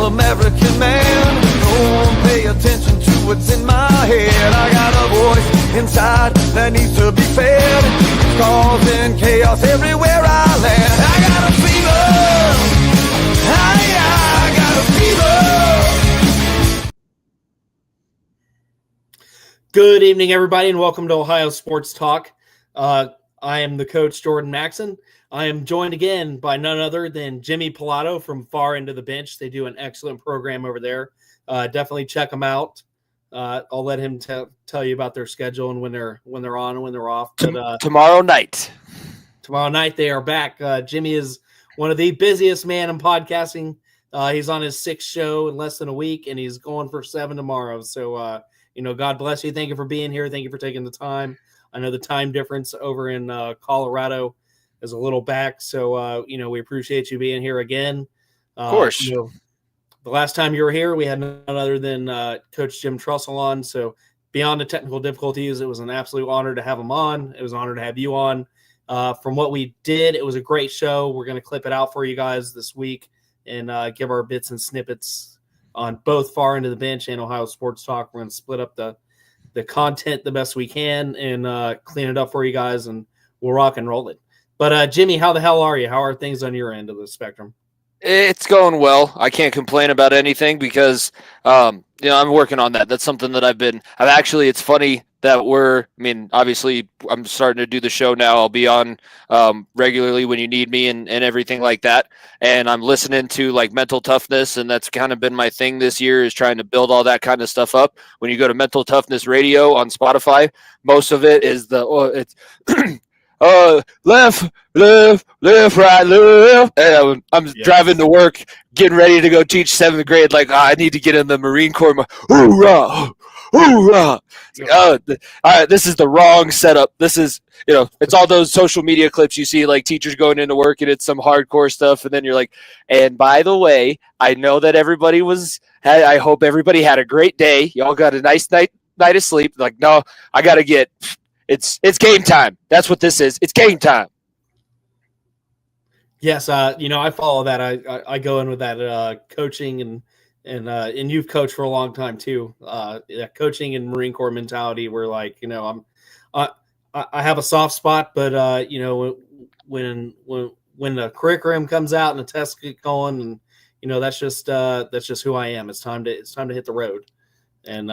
American man. No one pay attention to what's in my head. I got a voice inside that needs to be fed. It's causing chaos everywhere I land. I got a fever. I got a fever. Good evening, everybody, and welcome to Ohio Sports Talk. I am the coach, Jordan Maxson. I am joined again by none other than Jimmy Pilato from Far End of the Bench. They do an excellent program over there. Definitely check them out. I'll let him tell you about their schedule and when they're on and when they're off. But tomorrow night they are back. Jimmy is one of the busiest man in podcasting. He's on his 6th show in less than a week, and he's going for 7 tomorrow. So, God bless you. Thank you for being here. Thank you for taking the time. I know the time difference over in Colorado is a little back, so we appreciate you being here again. Of course. The last time you were here, we had none other than Coach Jim Trussell on. So beyond the technical difficulties, it was an absolute honor to have him on. It was an honor to have you on. From what we did, it was a great show. We're going to clip it out for you guys this week and give our bits and snippets on both Far End of the Bench and Ohio Sports Talk. We're going to split up the content the best we can and clean it up for you guys, and we'll rock and roll it. But Jimmy, how the hell are you? How are things on your end of the spectrum? It's going well. I can't complain about anything because, I'm working on that. That's something that it's funny that obviously I'm starting to do the show now. I'll be on regularly when you need me and everything like that. And I'm listening to like mental toughness. And that's kind of been my thing this year, is trying to build all that kind of stuff up. When you go to Mental Toughness Radio on Spotify, most of it is it's left, right, left. And I'm driving to work, getting ready to go teach 7th grade. Like, I need to get in the Marine Corps. Hoorah! Hoorah! This is the wrong setup. This is, it's all those social media clips you see, like teachers going into work and it's some hardcore stuff. And then you're like, and by the way, I know that I hope everybody had a great day. Y'all got a nice night of sleep. Like, no, I got to get... It's game time. That's what this is. It's game time. Yes, I follow that. I go in with that coaching and you've coached for a long time too. Coaching and Marine Corps mentality. Where like I have a soft spot, but when the curriculum comes out and the tests get going, and that's just who I am. It's time to hit the road. And,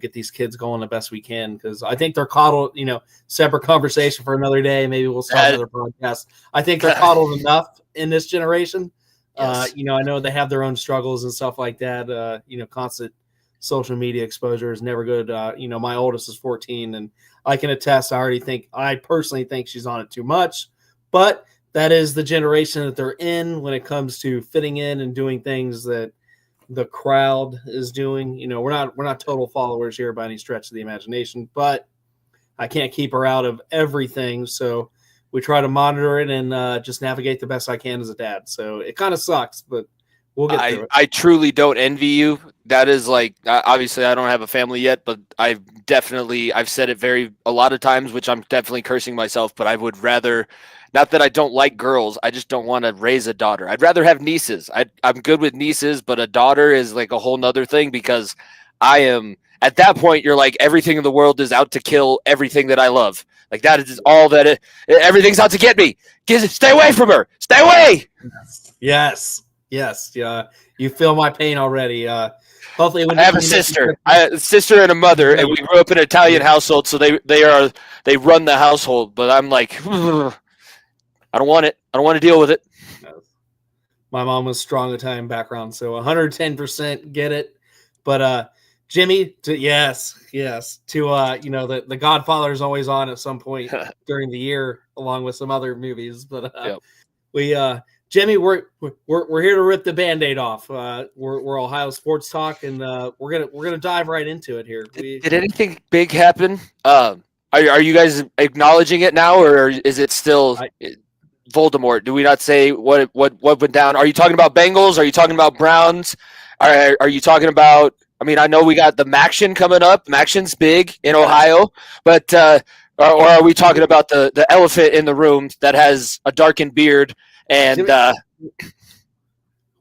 get these kids going the best we can, because I think they're coddled, separate conversation for another day. Maybe we'll start another podcast. I think they're coddled enough in this generation. Yes. I know they have their own struggles and stuff like that. Constant social media exposure is never good. My oldest is 14, and I can attest, I personally think she's on it too much. But that is the generation that they're in when it comes to fitting in and doing things that the crowd is doing. We're not total followers here by any stretch of the imagination, but I can't keep her out of everything. So we try to monitor it and just navigate the best I can as a dad. So it kind of sucks, but we'll get through it. I truly don't envy you. That is like, obviously I don't have a family yet, but I've said it a lot of times, which I'm definitely cursing myself, but I would rather, not that I don't like girls, I just don't want to raise a daughter. I'd rather have nieces. I'm good with nieces, but a daughter is like a whole nother thing, because I am, at that point, you're like, everything in the world is out to kill everything that I love. Like, that is all that everything's out to get me. Stay away from her. Stay away. Yes. Yeah. You feel my pain already. Hopefully, when I have a sister and a mother, and we grew up in an Italian household, so they run the household. But I'm like, I don't want it. I don't want to deal with it. My mom was strong Italian background, so 110% get it. But Jimmy, yes. The Godfather is always on at some point during the year, along with some other movies. But Jimmy, we're here to rip the Band-Aid off. We're Ohio Sports Talk, and we're gonna dive right into it here. Did anything big happen? Are you guys acknowledging it now, or is it still Voldemort? Do we not say what went down? Are you talking about Bengals? Are you talking about Browns? Are you talking about? I know we got the Maction coming up. Maction's big in Ohio, but or are we talking about the elephant in the room that has a darkened beard and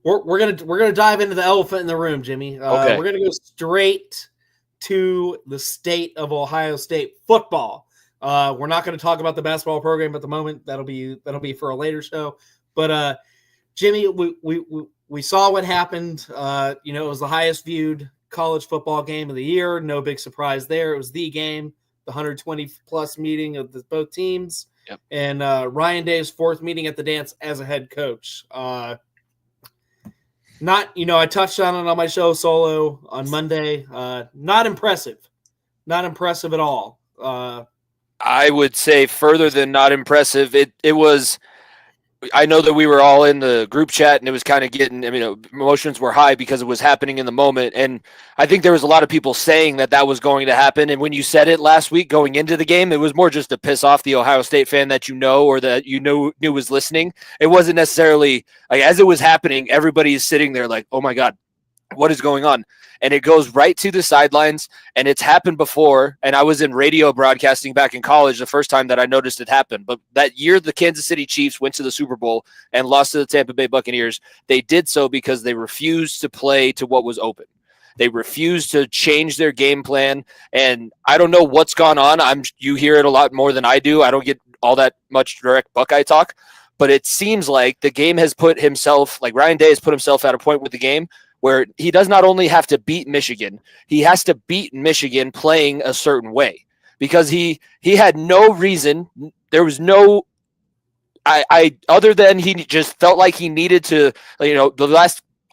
we're gonna dive into the elephant in the room, Jimmy. Okay. We're gonna go straight to the state of Ohio State football. We're not going to talk about the basketball program at the moment. That'll be for a later show. But Jimmy, we saw what happened. It was the highest viewed college football game of the year. No big surprise there. It was the game, the 120 plus meeting of both teams. Yep. And Ryan Day's fourth meeting at the dance as a head coach. I touched on it on my show solo on Monday. Not impressive at all. I would say further than not impressive. It was. I know that we were all in the group chat and it was kind of getting, emotions were high because it was happening in the moment. And I think there was a lot of people saying that was going to happen. And when you said it last week going into the game, it was more just to piss off the Ohio State fan that or that knew was listening. It wasn't necessarily like as it was happening, everybody is sitting there like, oh my God, what is going on? And it goes right to the sidelines, and it's happened before. And I was in radio broadcasting back in college the first time that I noticed it happen. But that year, the Kansas City Chiefs went to the Super Bowl and lost to the Tampa Bay Buccaneers. They did so because they refused to play to what was open. They refused to change their game plan. And I don't know what's gone on. You hear it a lot more than I do. I don't get all that much direct Buckeye talk. But it seems like the game has put himself, like Ryan Day has put himself at a point with the game where he does not only have to beat Michigan, he has to beat Michigan playing a certain way because he had no reason. There was no, other than he just felt like he needed to, the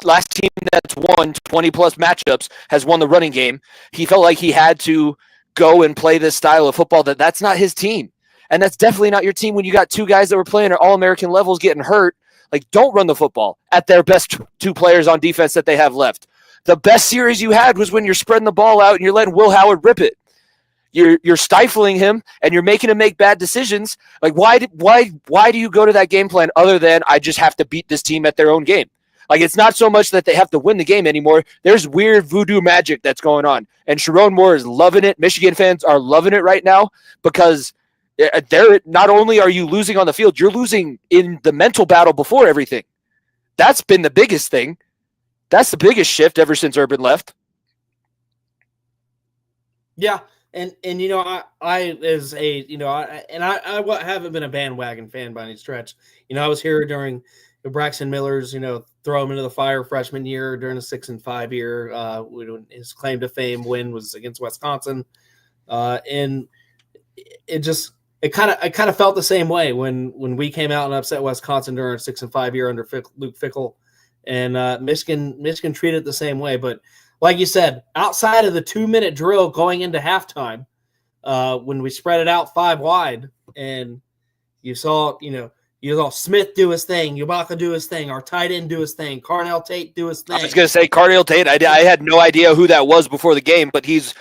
last team that's won 20 plus matchups has won the running game. He felt like he had to go and play this style of football that's not his team. And that's definitely not your team when you got two guys that were playing at All-American levels getting hurt. Like, don't run the football at their best two players on defense that they have left. The best series you had was when you're spreading the ball out and you're letting Will Howard rip it. You're stifling him and you're making him make bad decisions. Like, why do you go to that game plan other than I just have to beat this team at their own game? Like, it's not so much that they have to win the game anymore. There's weird voodoo magic that's going on. And Sharon Moore is loving it. Michigan fans are loving it right now because not only are you losing on the field, you're losing in the mental battle before everything. That's been the biggest thing. That's the biggest shift ever since Urban left. Yeah, and I haven't been a bandwagon fan by any stretch. I was here during Braxton Miller's throw him into the fire freshman year during a 6-5 year. When his claim to fame win was against Wisconsin, and it kind of felt the same way when we came out and upset Wisconsin during a 6-5 year under Luke Fickell, and Michigan treated it the same way. But like you said, outside of the 2-minute drill going into halftime, when we spread it out 5 wide, and you saw Smith do his thing, Ibaka do his thing, our tight end do his thing, Carnell Tate do his thing. I was going to say Carnell Tate. I had no idea who that was before the game, but he's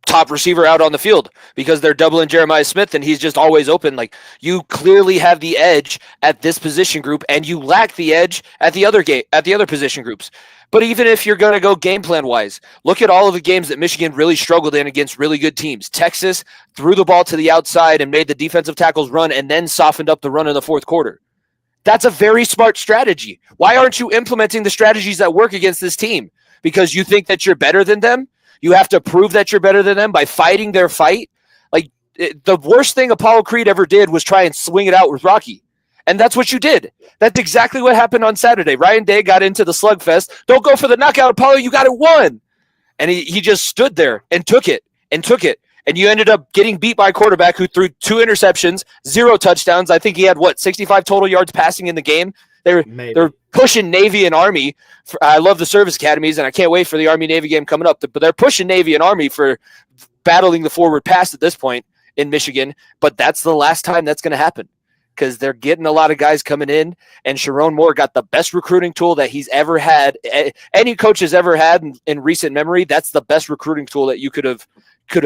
top receiver out on the field because they're doubling Jeremiah Smith and he's just always open. Like, you clearly have the edge at this position group and you lack the edge at the other position groups. But even if you're going to go game plan wise, look at all of the games that Michigan really struggled in against really good teams. Texas threw the ball to the outside and made the defensive tackles run and then softened up the run in the fourth quarter. That's a very smart strategy. Why aren't you implementing the strategies that work against this team? Because you think that you're better than them? You have to prove that you're better than them by fighting their fight. Like, the worst thing Apollo Creed ever did was try and swing it out with Rocky. And that's what you did. That's exactly what happened on Saturday. Ryan Day got into the slugfest. Don't go for the knockout, Apollo. You got it won. And he just stood there and took it. And you ended up getting beat by a quarterback who threw 2 interceptions, 0 touchdowns. I think he had, 65 total yards passing in the game. They're pushing Navy and Army. I love the service academies, and I can't wait for the Army-Navy game coming up. But they're pushing Navy and Army for battling the forward pass at this point in Michigan. But that's the last time that's going to happen because they're getting a lot of guys coming in, and Sharon Moore got the best recruiting tool that he's ever had. Any coach has ever had in recent memory. That's the best recruiting tool that you could have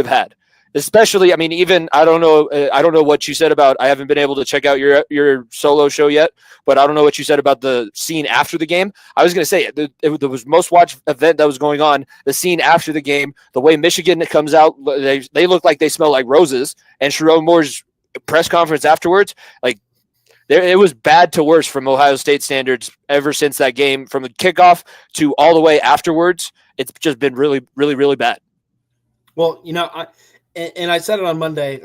had. Especially, even I don't know what you said about. I haven't been able to check out your solo show yet, but I don't know what you said about the scene after the game. I was going to say it was most watched event that was going on. The scene after the game, the way Michigan comes out, they look like they smell like roses. And Sharon Moore's press conference afterwards, like It was bad to worse from Ohio State standards ever since that game, from the kickoff to all the way afterwards. It's just been really, really, really bad. Well, I said it on Monday.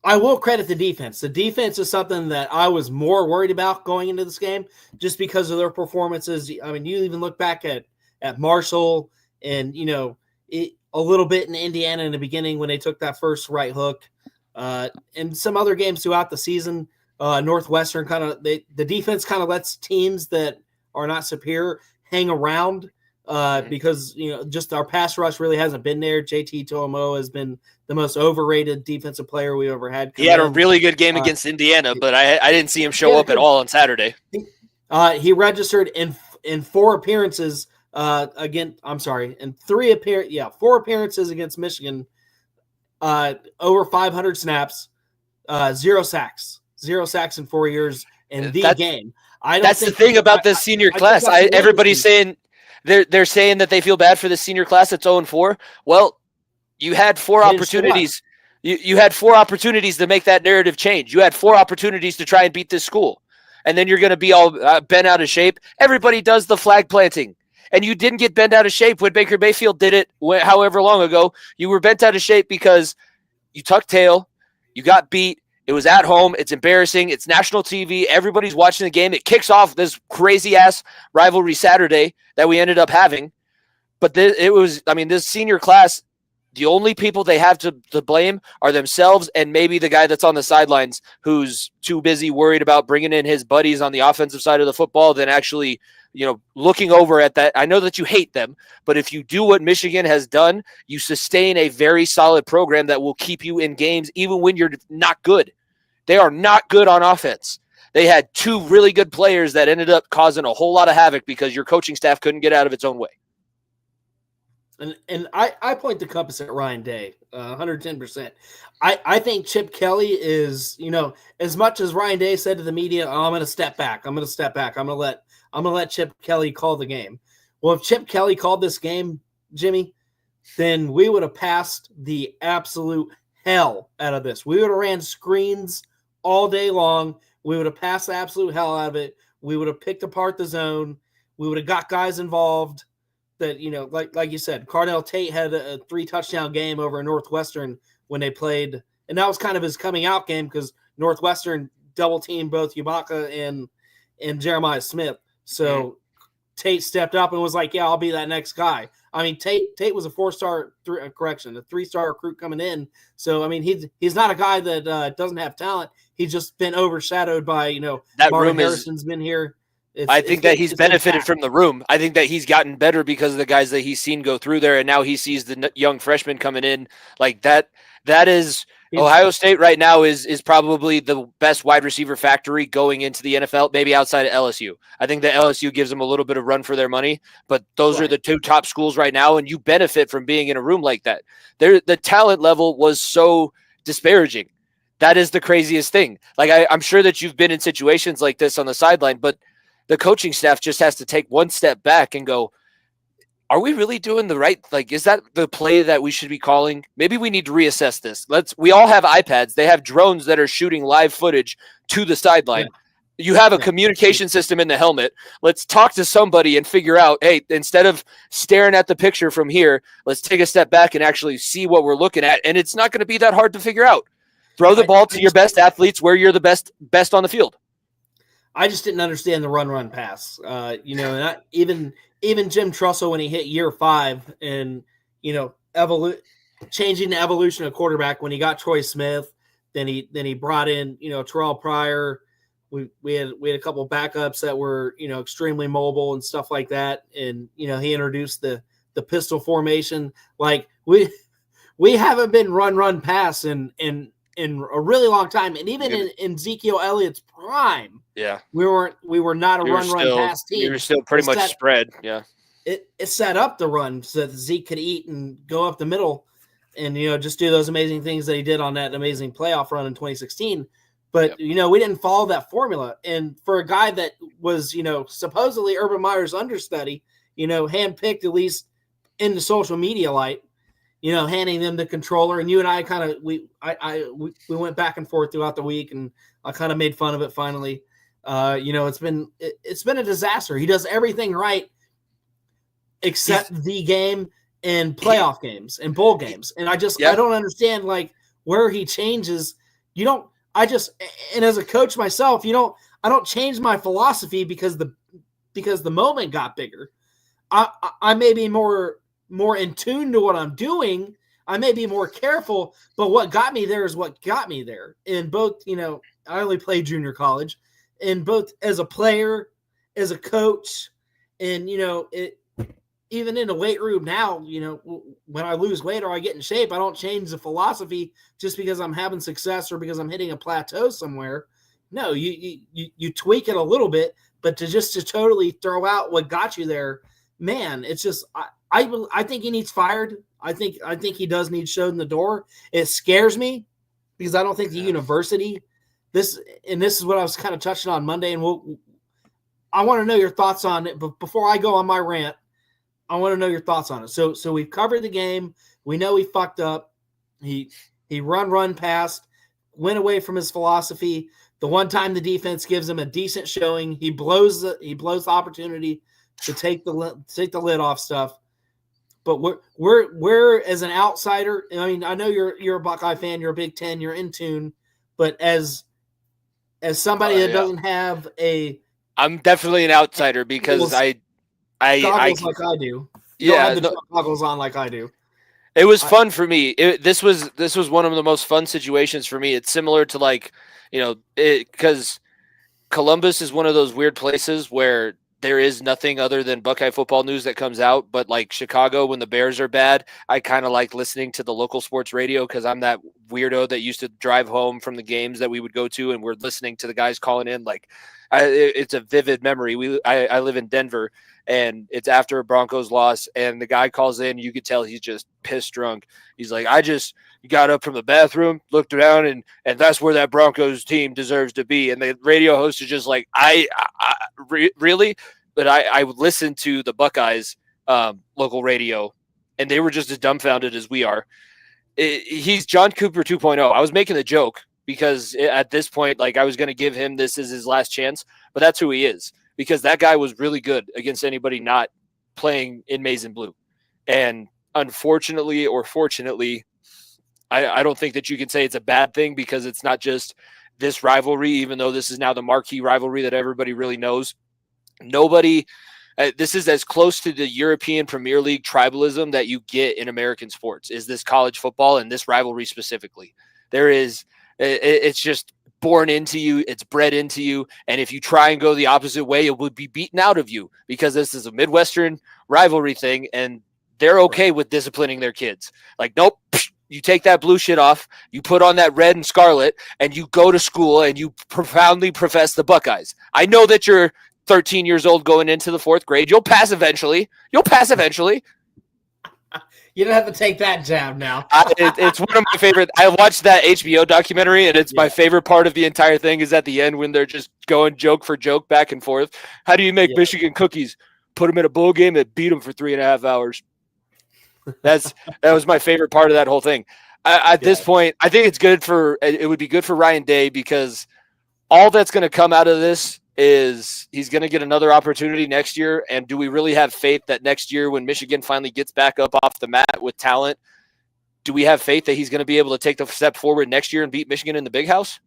I will credit the defense. The defense is something that I was more worried about going into this game just because of their performances. I mean, you even look back at Marshall and, a little bit in Indiana in the beginning when they took that first right hook, and some other games throughout the season. Northwestern the defense kind of lets teams that are not superior hang around because just our pass rush really hasn't been there. JT Tomo has been the most overrated defensive player we ever had. He had a really good game against Indiana, but I didn't see him show up at all on Saturday. He registered in 4 appearances. In 4 appearances against Michigan, over 500 snaps, 0 sacks in 4 years in the game. That's the thing about this senior class. Everybody's saying they're saying that they feel bad for the senior class that's 0-4. Well, you had 4 opportunities. You had 4 opportunities to make that narrative change. You had 4 opportunities to try and beat this school, and then you're going to be all bent out of shape. Everybody does the flag planting. And you didn't get bent out of shape when Baker Mayfield did it however long ago. You were bent out of shape because you tucked tail, you got beat, it was at home, it's embarrassing, it's national TV, everybody's watching the game. It kicks off this crazy-ass rivalry Saturday that we ended up having. But this senior class, the only people they have to blame are themselves and maybe the guy that's on the sidelines who's too busy worried about bringing in his buddies on the offensive side of the football than actually looking over at that. I know that you hate them, but if you do what Michigan has done, you sustain a very solid program that will keep you in games even when you're not good. They are not good on offense. They had 2 really good players that ended up causing a whole lot of havoc because your coaching staff couldn't get out of its own way. And I point the compass at Ryan Day, 110%. I think Chip Kelly is, as much as Ryan Day said to the media, I'm going to step back. I'm going to let Chip Kelly call the game. Well, if Chip Kelly called this game, Jimmy, then we would have passed the absolute hell out of this. We would have ran screens all day long. We would have passed the absolute hell out of it. We would have picked apart the zone. We would have got guys involved that, like you said, Cardell Tate had a 3-touchdown game over Northwestern when they played. And that was kind of his coming out game because Northwestern double teamed both Ibaka and Jeremiah Smith. So Tate stepped up and was like, yeah, I'll be that next guy. I mean, Tate was a 4-star, a 3-star recruit coming in. So, I mean, he's not a guy that doesn't have talent. He's just been overshadowed by, that Marvin room Harrison's been here. I think that he's benefited from the room. I think that he's gotten better because of the guys that he's seen go through there, and now he sees the young freshmen coming in like that. That is Ohio State right now is probably the best wide receiver factory going into the NFL, maybe outside of LSU. I think that LSU gives them a little bit of run for their money, but those are the 2 top schools right now, and you benefit from being in a room like that. The talent level was so disparaging. That is the craziest thing. Like I'm sure that you've been in situations like this on the sideline, but the coaching staff just has to take one step back and go, are we really doing the right? Like, is that the play that we should be calling? Maybe we need to reassess this. We all have iPads. They have drones that are shooting live footage to the sideline. Yeah. You have a communication system in the helmet. Let's talk to somebody and figure out, hey, instead of staring at the picture from here, let's take a step back and actually see what we're looking at. And it's not going to be that hard to figure out. Throw the ball to your best athletes where you're the best on the field. I just didn't understand the run pass. And even Jim Trussell when he hit year 5 and changing the evolution of quarterback when he got Troy Smith, then he brought in Terrell Pryor. We had a couple backups that were extremely mobile and stuff like that, and he introduced the pistol formation. Like we haven't been run pass in a really long time, and even in Ezekiel Elliott's prime, we were not a run pass team. We were still pretty much spread. Yeah, it set up the run so that Zeke could eat and go up the middle, and just do those amazing things that he did on that amazing playoff run in 2016. But we didn't follow that formula, and for a guy that was supposedly Urban Meyer's understudy, handpicked at least in the social media light. Handing them the controller, and you and I we went back and forth throughout the week, and I kind of made fun of it finally. It's been a disaster. He does everything right except the game and playoff games and bowl games. And I don't understand like where he changes. And as a coach myself, I don't change my philosophy because the moment got bigger. I may be more in tune to what I'm doing. I may be more careful, but what got me there is what got me there. In both, I only played junior college, and both as a player, as a coach, and even in the weight room now, when I lose weight or I get in shape, I don't change the philosophy just because I'm having success or because I'm hitting a plateau somewhere. No, you tweak it a little bit, but to totally throw out what got you there, man, it's just I think he needs fired. I think he does need showed in the door. It scares me because I don't think the university this is what I was kind of touching on Monday, and I want to know your thoughts on it. But before I go on my rant, I want to know your thoughts on it. So we've covered the game. We know he fucked up. He run past, went away from his philosophy. The one time the defense gives him a decent showing, he blows the opportunity to take the lid off stuff. But we're as an outsider. I mean, I know you're a Buckeye fan, you're a Big Ten, you're in tune, but as somebody that doesn't have I'm definitely an outsider because I goggles like I do. You don't have the goggles on like I do. It was fun for me. This was one of the most fun situations for me. It's similar to because Columbus is one of those weird places where there is nothing other than Buckeye football news that comes out. But like Chicago, when the Bears are bad, I kind of like listening to the local sports radio because I'm that weirdo that used to drive home from the games that we would go to, and we're listening to the guys calling in. It's a vivid memory. I live in Denver, and it's after a Broncos loss, and the guy calls in. You could tell he's just pissed drunk. He's like, I just got up from the bathroom, looked around, and that's where that Broncos team deserves to be. And the radio host is just like, really? But I would listen to the Buckeyes local radio, and they were just as dumbfounded as we are. He's John Cooper 2.0. I was making the joke because at this point, I was going to give him this as his last chance, but that's who he is. Because that guy was really good against anybody not playing in maize and blue. And unfortunately or fortunately, I don't think that you can say it's a bad thing because it's not just this rivalry, even though this is now the marquee rivalry that everybody really knows. This is as close to the European Premier League tribalism that you get in American sports, is this college football and this rivalry specifically. It's just born into you, it's bred into you, and if you try and go the opposite way, it would be beaten out of you because this is a Midwestern rivalry thing, and they're okay with disciplining their kids. Nope, you take that blue shit off, you put on that red and scarlet, and you go to school and you profoundly profess the Buckeyes. I know that you're 13 years old going into the fourth grade. You'll pass eventually. You don't have to take that jab now. It's one of my favorite. I watched that HBO documentary, and it's my favorite part of the entire thing is at the end when they're just going joke for joke back and forth. How do you make Michigan cookies? Put them in a bowl game and beat them for 3.5 hours. That was my favorite part of that whole thing. At this point, I think it would be good for Ryan Day because all that's going to come out of this is he's going to get another opportunity next year. And do we really have faith that next year when Michigan finally gets back up off the mat with talent, do we have faith that he's going to be able to take the step forward next year and beat Michigan in the Big House?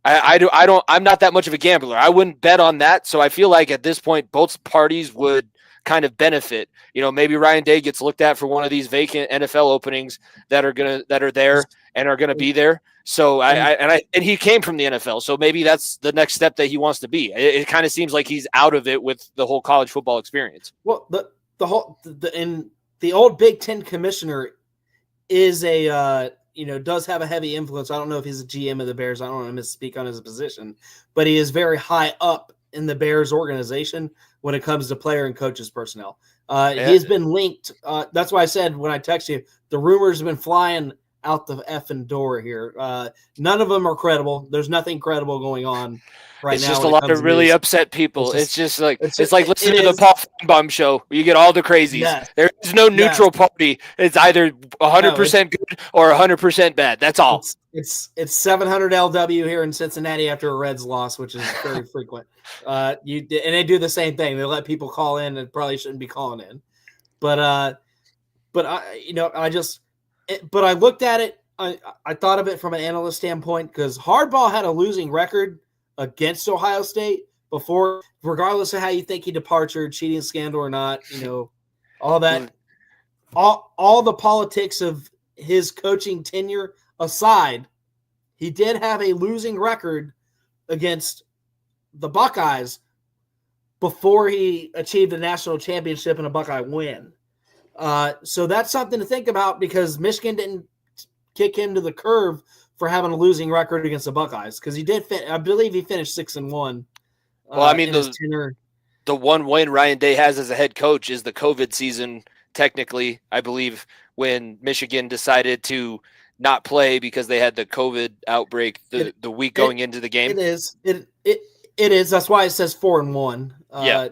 I'm not that much of a gambler. I wouldn't bet on that. So I feel like at this point, both parties would kind of benefit. Maybe Ryan Day gets looked at for one of these vacant NFL openings that are there and are going to be there. So and he came from the NFL, so maybe that's the next step that he wants to be. It kind of seems like he's out of it with the whole college football experience. Well, the old Big Ten commissioner is does have a heavy influence. I don't know if he's a GM of the Bears. I don't want to misspeak on his position, but he is very high up in the Bears organization when it comes to player and coaches personnel. He's been linked. That's why I said when I text you, the rumors have been flying out the effing door here. None of them are credible. There's nothing credible going on right now. It's just a lot of really upset people. It's like listening to the Paul Feinbaum show where you get all the crazies. Yes. There's no neutral party. It's either 100% good or 100% bad. That's all. It's 700 LW here in Cincinnati after a Reds loss, which is very frequent. And they do the same thing. They let people call in and probably shouldn't be calling in. But I looked at it. I thought of it from an analyst standpoint because Hardball had a losing record against Ohio State before, regardless of how you think he departed, cheating scandal or not, all that, all the politics of his coaching tenure aside, he did have a losing record against the Buckeyes before he achieved a national championship and a Buckeye win. So that's something to think about because Michigan didn't kick him to the curb for having a losing record against the Buckeyes because he did. I believe he finished 6-1. Well, I mean, the one win Ryan Day has as a head coach is the COVID season. Technically, I believe when Michigan decided to not play because they had the COVID outbreak the week going into the game. It is. It is. That's why it says 4-1. Yeah.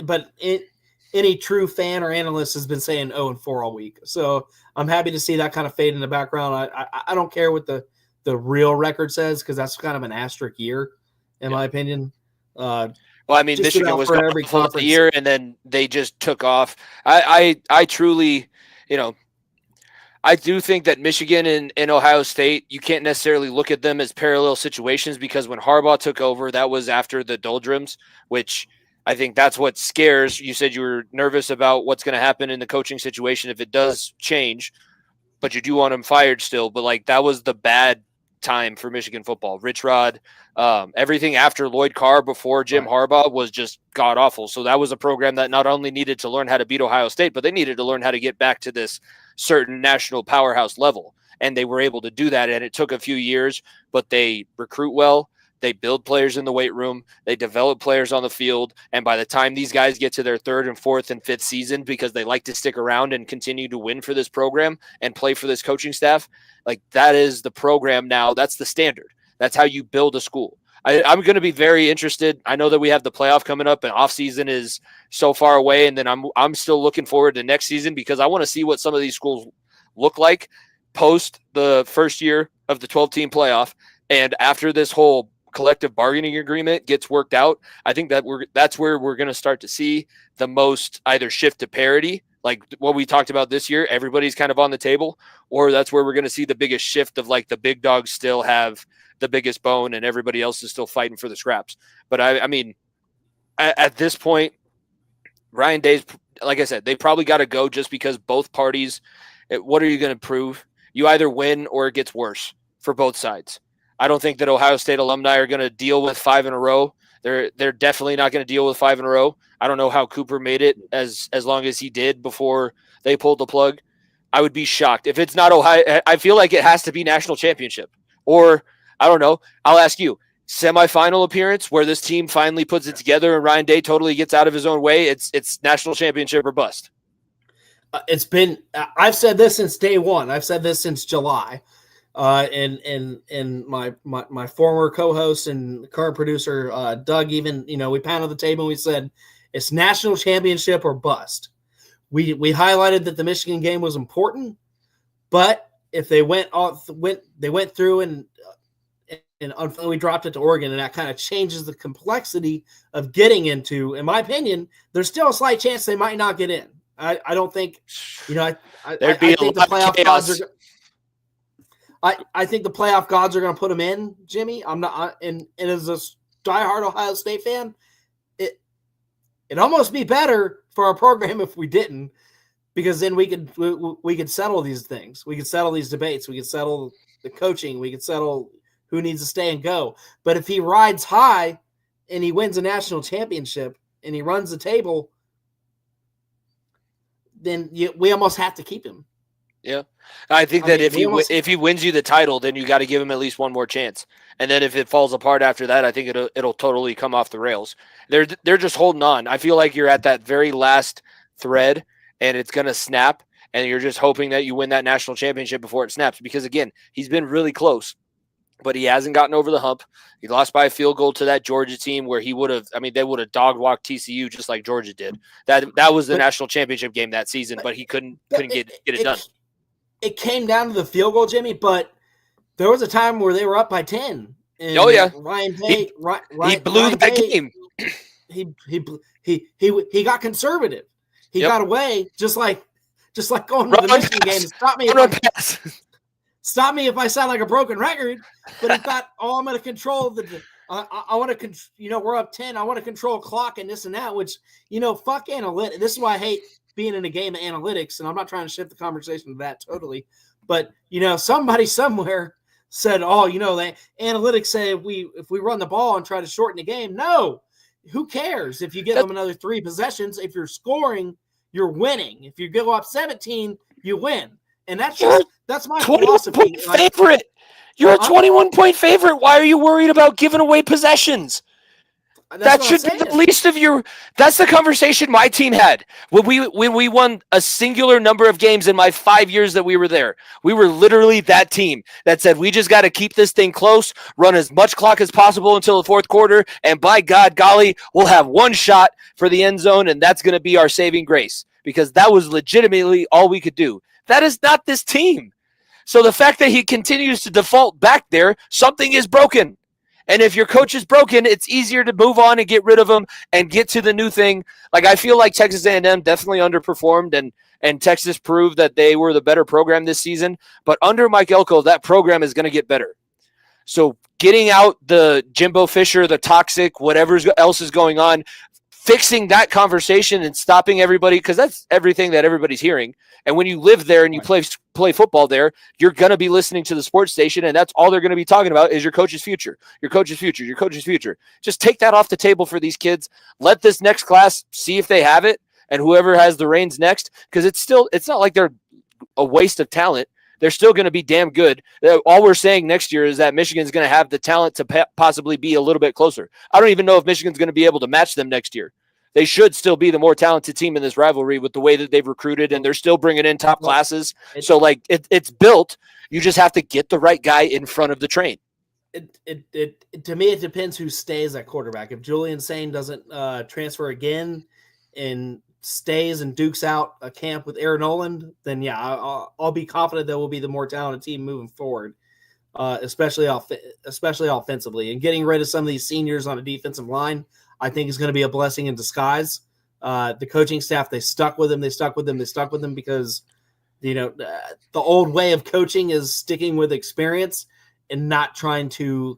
But any true fan or analyst has been saying 0-4 all week. So I'm happy to see that kind of fade in the background. I don't care what the real record says because that's kind of an asterisk year, in my opinion. Well, I mean, Michigan was going every full year, and then they just took off. I truly, I do think that Michigan and Ohio State, you can't necessarily look at them as parallel situations because when Harbaugh took over, that was after the doldrums, which I think that's what scares. You said you were nervous about what's going to happen in the coaching situation if it does change, but you do want him fired still. But that was the bad time for Michigan football. Rich Rod, everything after Lloyd Carr before Jim Harbaugh was just god awful. So that was a program that not only needed to learn how to beat Ohio State, but they needed to learn how to get back to this certain national powerhouse level. And they were able to do that. And it took a few years, but they recruit well. They build players in the weight room. They develop players on the field. And by the time these guys get to their third and fourth and fifth season, because they like to stick around and continue to win for this program and play for this coaching staff, that is the program now. That's the standard. That's how you build a school. I'm going to be very interested. I know that we have the playoff coming up and off season is so far away. And then I'm still looking forward to next season because I want to see what some of these schools look like post the first year of the 12-team playoff. And after this whole collective bargaining agreement gets worked out, I think that's where we're going to start to see the most either shift to parity, like what we talked about this year, everybody's kind of on the table, or that's where we're going to see the biggest shift of the big dogs still have the biggest bone and everybody else is still fighting for the scraps. But I mean, at this point, Ryan Day's, like I said, they probably got to go just because both parties, what are you going to prove? You either win or it gets worse for both sides. I don't think that Ohio State alumni are going to deal with 5 in a row. They're definitely not going to deal with 5 in a row. I don't know how Cooper made it as long as he did before they pulled the plug. I would be shocked if it's not Ohio. I feel like it has to be national championship, or I don't know. I'll ask you, semifinal appearance where this team finally puts it together and Ryan Day totally gets out of his own way. It's national championship or bust. It's been. I've said this since day one. I've said this since July. And my former co-host and current producer, Doug, even, we pounded the table and we said it's national championship or bust. We highlighted that the Michigan game was important, but if they went through and we dropped it to Oregon, and that kind of changes the complexity of getting into, in my opinion, there's still a slight chance they might not get in. I don't think, I think the playoff gods are. I think the playoff gods are going to put them in, Jimmy. I'm not, and as a diehard Ohio State fan, it'd almost be better for our program if we didn't, because then we could settle these things. We could settle these debates. We could settle the coaching. We could settle who needs to stay and go. But if he rides high and he wins a national championship and he runs the table, then we almost have to keep him. Yeah, I think that if he wins you the title, then you got to give him at least one more chance. And then if it falls apart after that, I think it'll totally come off the rails. They're just holding on. I feel like you're at that very last thread, and it's gonna snap. And you're just hoping that you win that national championship before it snaps. Because again, he's been really close, but he hasn't gotten over the hump. He lost by a field goal to that Georgia team where they would have dog walked TCU just like Georgia did. That was the national championship game that season, but he couldn't get it done. It came down to the field goal, Jimmy, but There was a time where they were up by 10. And Oh yeah, Ryan Day, he blew Ryan that Day, game. He got conservative. He Yep. got away, just like going to the Michigan game. Stop me if I sound like a broken record. But he thought, I'm going to control I want to, we're up 10. I want to control clock and this and that. Which, fuck analytics. This is why I hate being in a game of analytics, and I'm not trying to shift the conversation to that totally. But somebody somewhere said, the analytics say if we run the ball and try to shorten the game. No, who cares if you give them another 3 possessions? If you're scoring, you're winning. If you go up 17, you win. And that's my philosophy. Favorite. You're a 21-point favorite. Why are you worried about giving away possessions? That should be the least of your. That's the conversation my team had when we won a singular number of games in my 5 years that we were there. We were literally that team that said we just got to keep this thing close, run as much clock as possible until the fourth quarter, and by God, golly, we'll have one shot for the end zone, and that's going to be our saving grace because that was legitimately all we could do. That is not this team. So the fact that he continues to default back there, something is broken. And if your coach is broken, it's easier to move on and get rid of him and get to the new thing. Like I feel like Texas A&M definitely underperformed, and Texas proved that they were the better program this season. But under Mike Elko, that program is going to get better. So getting out the Jimbo Fisher, the toxic, whatever else is going on, fixing that conversation and stopping everybody, because that's everything that everybody's hearing. And when you live there and you play football there, you're going to be listening to the sports station, and that's all they're going to be talking about is your coach's future, your coach's future, your coach's future. Just take that off the table for these kids. Let this next class see if they have it, and whoever has the reins next, because it's not like they're a waste of talent. They're still going to be damn good. All we're saying next year is that Michigan's going to have the talent to possibly be a little bit closer. I don't even know if Michigan's going to be able to match them next year. They should still be the more talented team in this rivalry with the way that they've recruited, and they're still bringing in top classes. So, it's built. You just have to get the right guy in front of the train. To me, it depends who stays at quarterback. If Julian Sain doesn't transfer again and stays and dukes out a camp with Aaron Noland, then I'll be confident that we'll be the more talented team moving forward, especially offensively. And getting rid of some of these seniors on a defensive line, I think is going to be a blessing in disguise. The coaching staff, they stuck with him because, the old way of coaching is sticking with experience and not trying to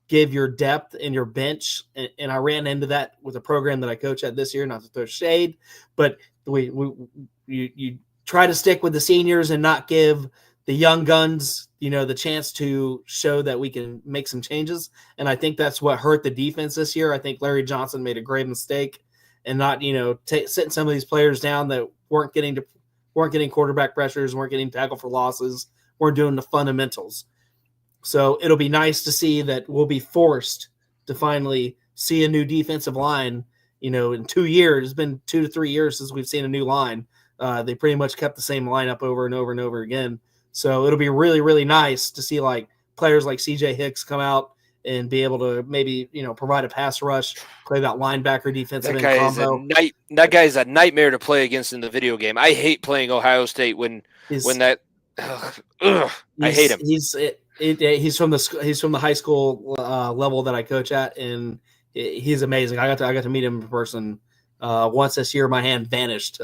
give your depth and your bench. And I ran into that with a program that I coach at this year, not to throw shade, but you try to stick with the seniors and not give the young guns, the chance to show that we can make some changes. And I think that's what hurt the defense this year. I think Larry Johnson made a grave mistake and not, sitting some of these players down that weren't getting quarterback pressures, weren't getting tackle for losses, weren't doing the fundamentals. So it'll be nice to see that we'll be forced to finally see a new defensive line, in 2 years. It's been 2 to 3 years since we've seen a new line. They pretty much kept the same lineup over and over and over again. So it'll be really, really nice to see players like CJ Hicks come out and be able to maybe, provide a pass rush, play that linebacker defensive end combo. That guy is a nightmare to play against in the video game. I hate playing Ohio State when that. I hate him. He's from the high school level that I coach at, and he's amazing. I got to meet him in person once this year. My hand vanished.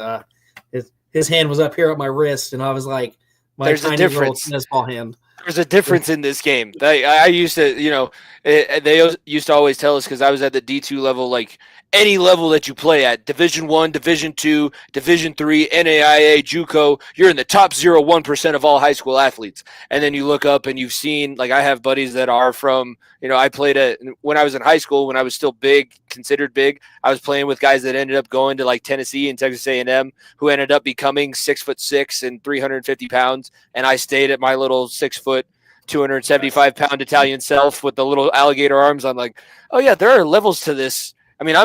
His hand was up here at my wrist, and I was like, there's a difference. Tennis ball hand. There's a difference in this game. I used to, they used to always tell us, because I was at the D2 level, like any level that you play at, Division I, Division II, Division III, NAIA, JUCO, you're in the top 0.1% of all high school athletes. And then you look up and you've seen, I have buddies that are from, I played when I was in high school, when I was still big, considered big, I was playing with guys that ended up going to Tennessee and Texas A&M, who ended up becoming 6'6" and 350 pounds. And I stayed at my little 6 foot, 275-pound Italian self with the little alligator arms. I'm like, oh yeah, there are levels to this. I mean,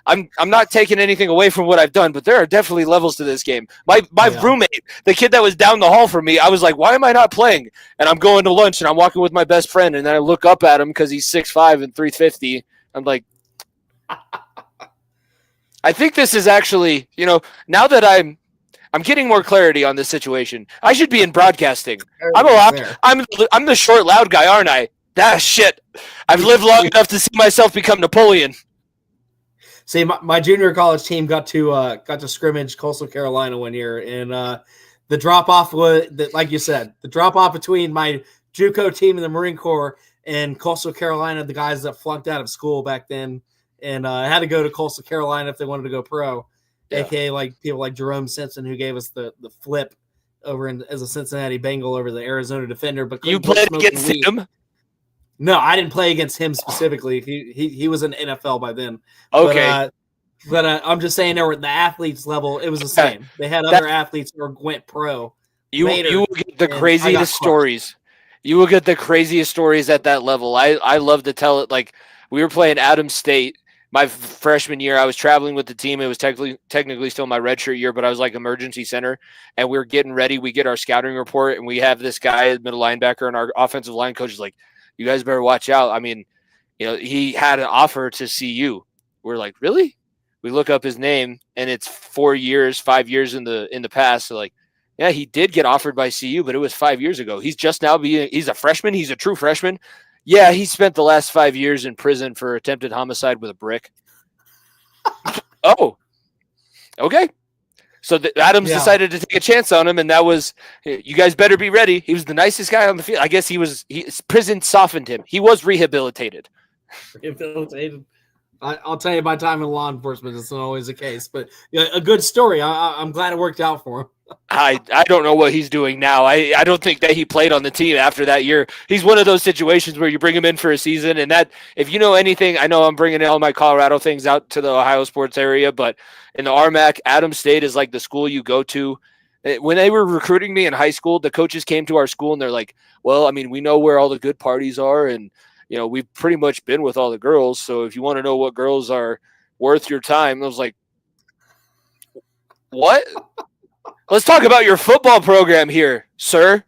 I'm not taking anything away from what I've done, but there are definitely levels to this game. My roommate, the kid that was down the hall from me, I was like, why am I not playing? And I'm going to lunch and I'm walking with my best friend, and then I look up at him because he's 6'5" and 350. I'm like, I think this is actually, now that I'm getting more clarity on this situation. I should be in broadcasting. There. I'm the short, loud guy, aren't I? That shit. I've lived long enough to see myself become Napoleon. See, my junior college team got to scrimmage Coastal Carolina one year, and the drop off was, like you said, the drop off between my JUCO team in the Marine Corps and Coastal Carolina, the guys that flunked out of school back then, and had to go to Coastal Carolina if they wanted to go pro, aka like people like Jerome Simpson, who gave us the flip over as a Cincinnati Bengal over the Arizona defender. But you played against him? No, I didn't play against him specifically. He was in NFL by then. Okay. But I'm just saying, there were the athletes level. It was the same. They had other athletes who went pro. You will get the craziest stories. You will get the craziest stories at that level. I love to tell it. Like, we were playing Adams State my freshman year. I was traveling with the team. It was technically still my redshirt year, but I was like emergency center, and we were getting ready. We get our scouting report, and we have this guy, middle linebacker, and our offensive line coach is like, "You guys better watch out." I mean, he had an offer to CU. We're like, really? We look up his name, and it's 5 years in the past. So like, yeah, he did get offered by CU, but it was 5 years ago. He's just now he's a freshman. He's a true freshman. Yeah, he spent the last 5 years in prison for attempted homicide with a brick. Oh, okay. So Adams decided to take a chance on him, and that was, you guys better be ready. He was the nicest guy on the field. I guess prison softened him. He was rehabilitated. Rehabilitated. I'll tell you, my time in law enforcement, it's not always the case, but a good story. I'm glad it worked out for him. I don't know what he's doing now. I don't think that he played on the team after that year. He's one of those situations where you bring him in for a season, and that, if you know anything, I know I'm bringing all my Colorado things out to the Ohio sports area, but in the RMAC, Adams State is like the school you go to. When they were recruiting me in high school, the coaches came to our school and they're like, well, I mean, we know where all the good parties are, and we've pretty much been with all the girls. So if you want to know what girls are worth your time, I was like, what? Let's talk about your football program here, sir.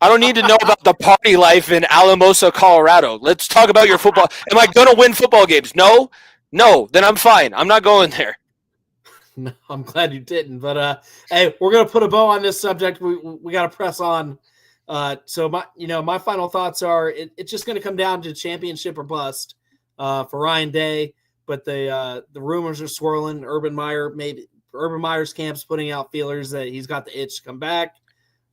I don't need to know about the party life in Alamosa, Colorado. Let's talk about your football. Am I going to win football games? No, then I'm fine. I'm not going there. No, I'm glad you didn't. But hey, we're going to put a bow on this subject. We got to press on. So my final thoughts are it's just going to come down to championship or bust for Ryan Day. But the rumors are swirling. Urban Meyer's camp's putting out feelers that he's got the itch to come back.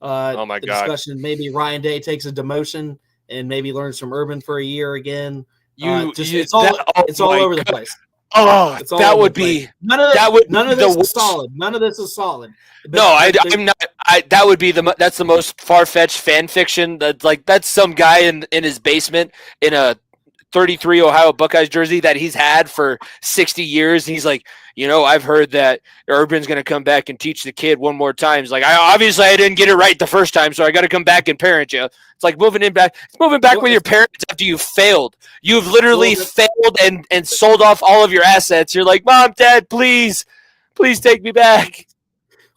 Oh my God! Discussion, maybe Ryan Day takes a demotion and maybe learns from Urban for a year again. It's all over the place. Oh, that would be none of this is solid. None of this is solid. I'm not. That would be that's the most far-fetched fan fiction. That's some guy in his basement in a 33 Ohio Buckeyes jersey that he's had for 60 years. And he's like, I've heard that Urban's going to come back and teach the kid one more time. He's like, I didn't get it right the first time, so I got to come back and parent you. It's like moving back with your parents after you failed. You've literally failed and sold off all of your assets. You're like, Mom, Dad, please take me back.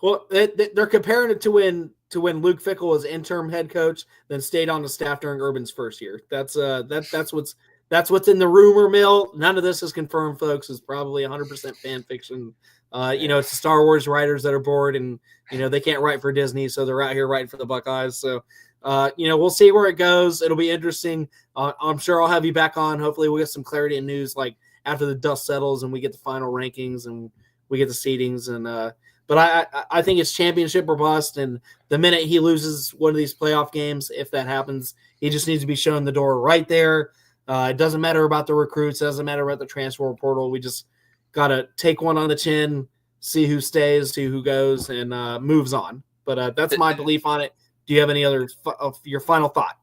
Well, they're comparing it to when Luke Fickell was interim head coach, then stayed on the staff during Urban's first year. That's what's in the rumor mill. None of this is confirmed, folks. It's probably 100% fan fiction. It's the Star Wars writers that are bored, and they can't write for Disney, so they're out here writing for the Buckeyes. So, we'll see where it goes. It'll be interesting. I'm sure I'll have you back on. Hopefully, we'll get some clarity and news like after the dust settles and we get the final rankings and we get the seedings. And but I think it's championship or bust. And the minute he loses one of these playoff games, if that happens, he just needs to be shown the door right there. It doesn't matter about the recruits. It doesn't matter about the transfer portal. We just got to take one on the chin, see who stays, see who goes, and moves on. But that's my belief on it. Do you have any other your final thought?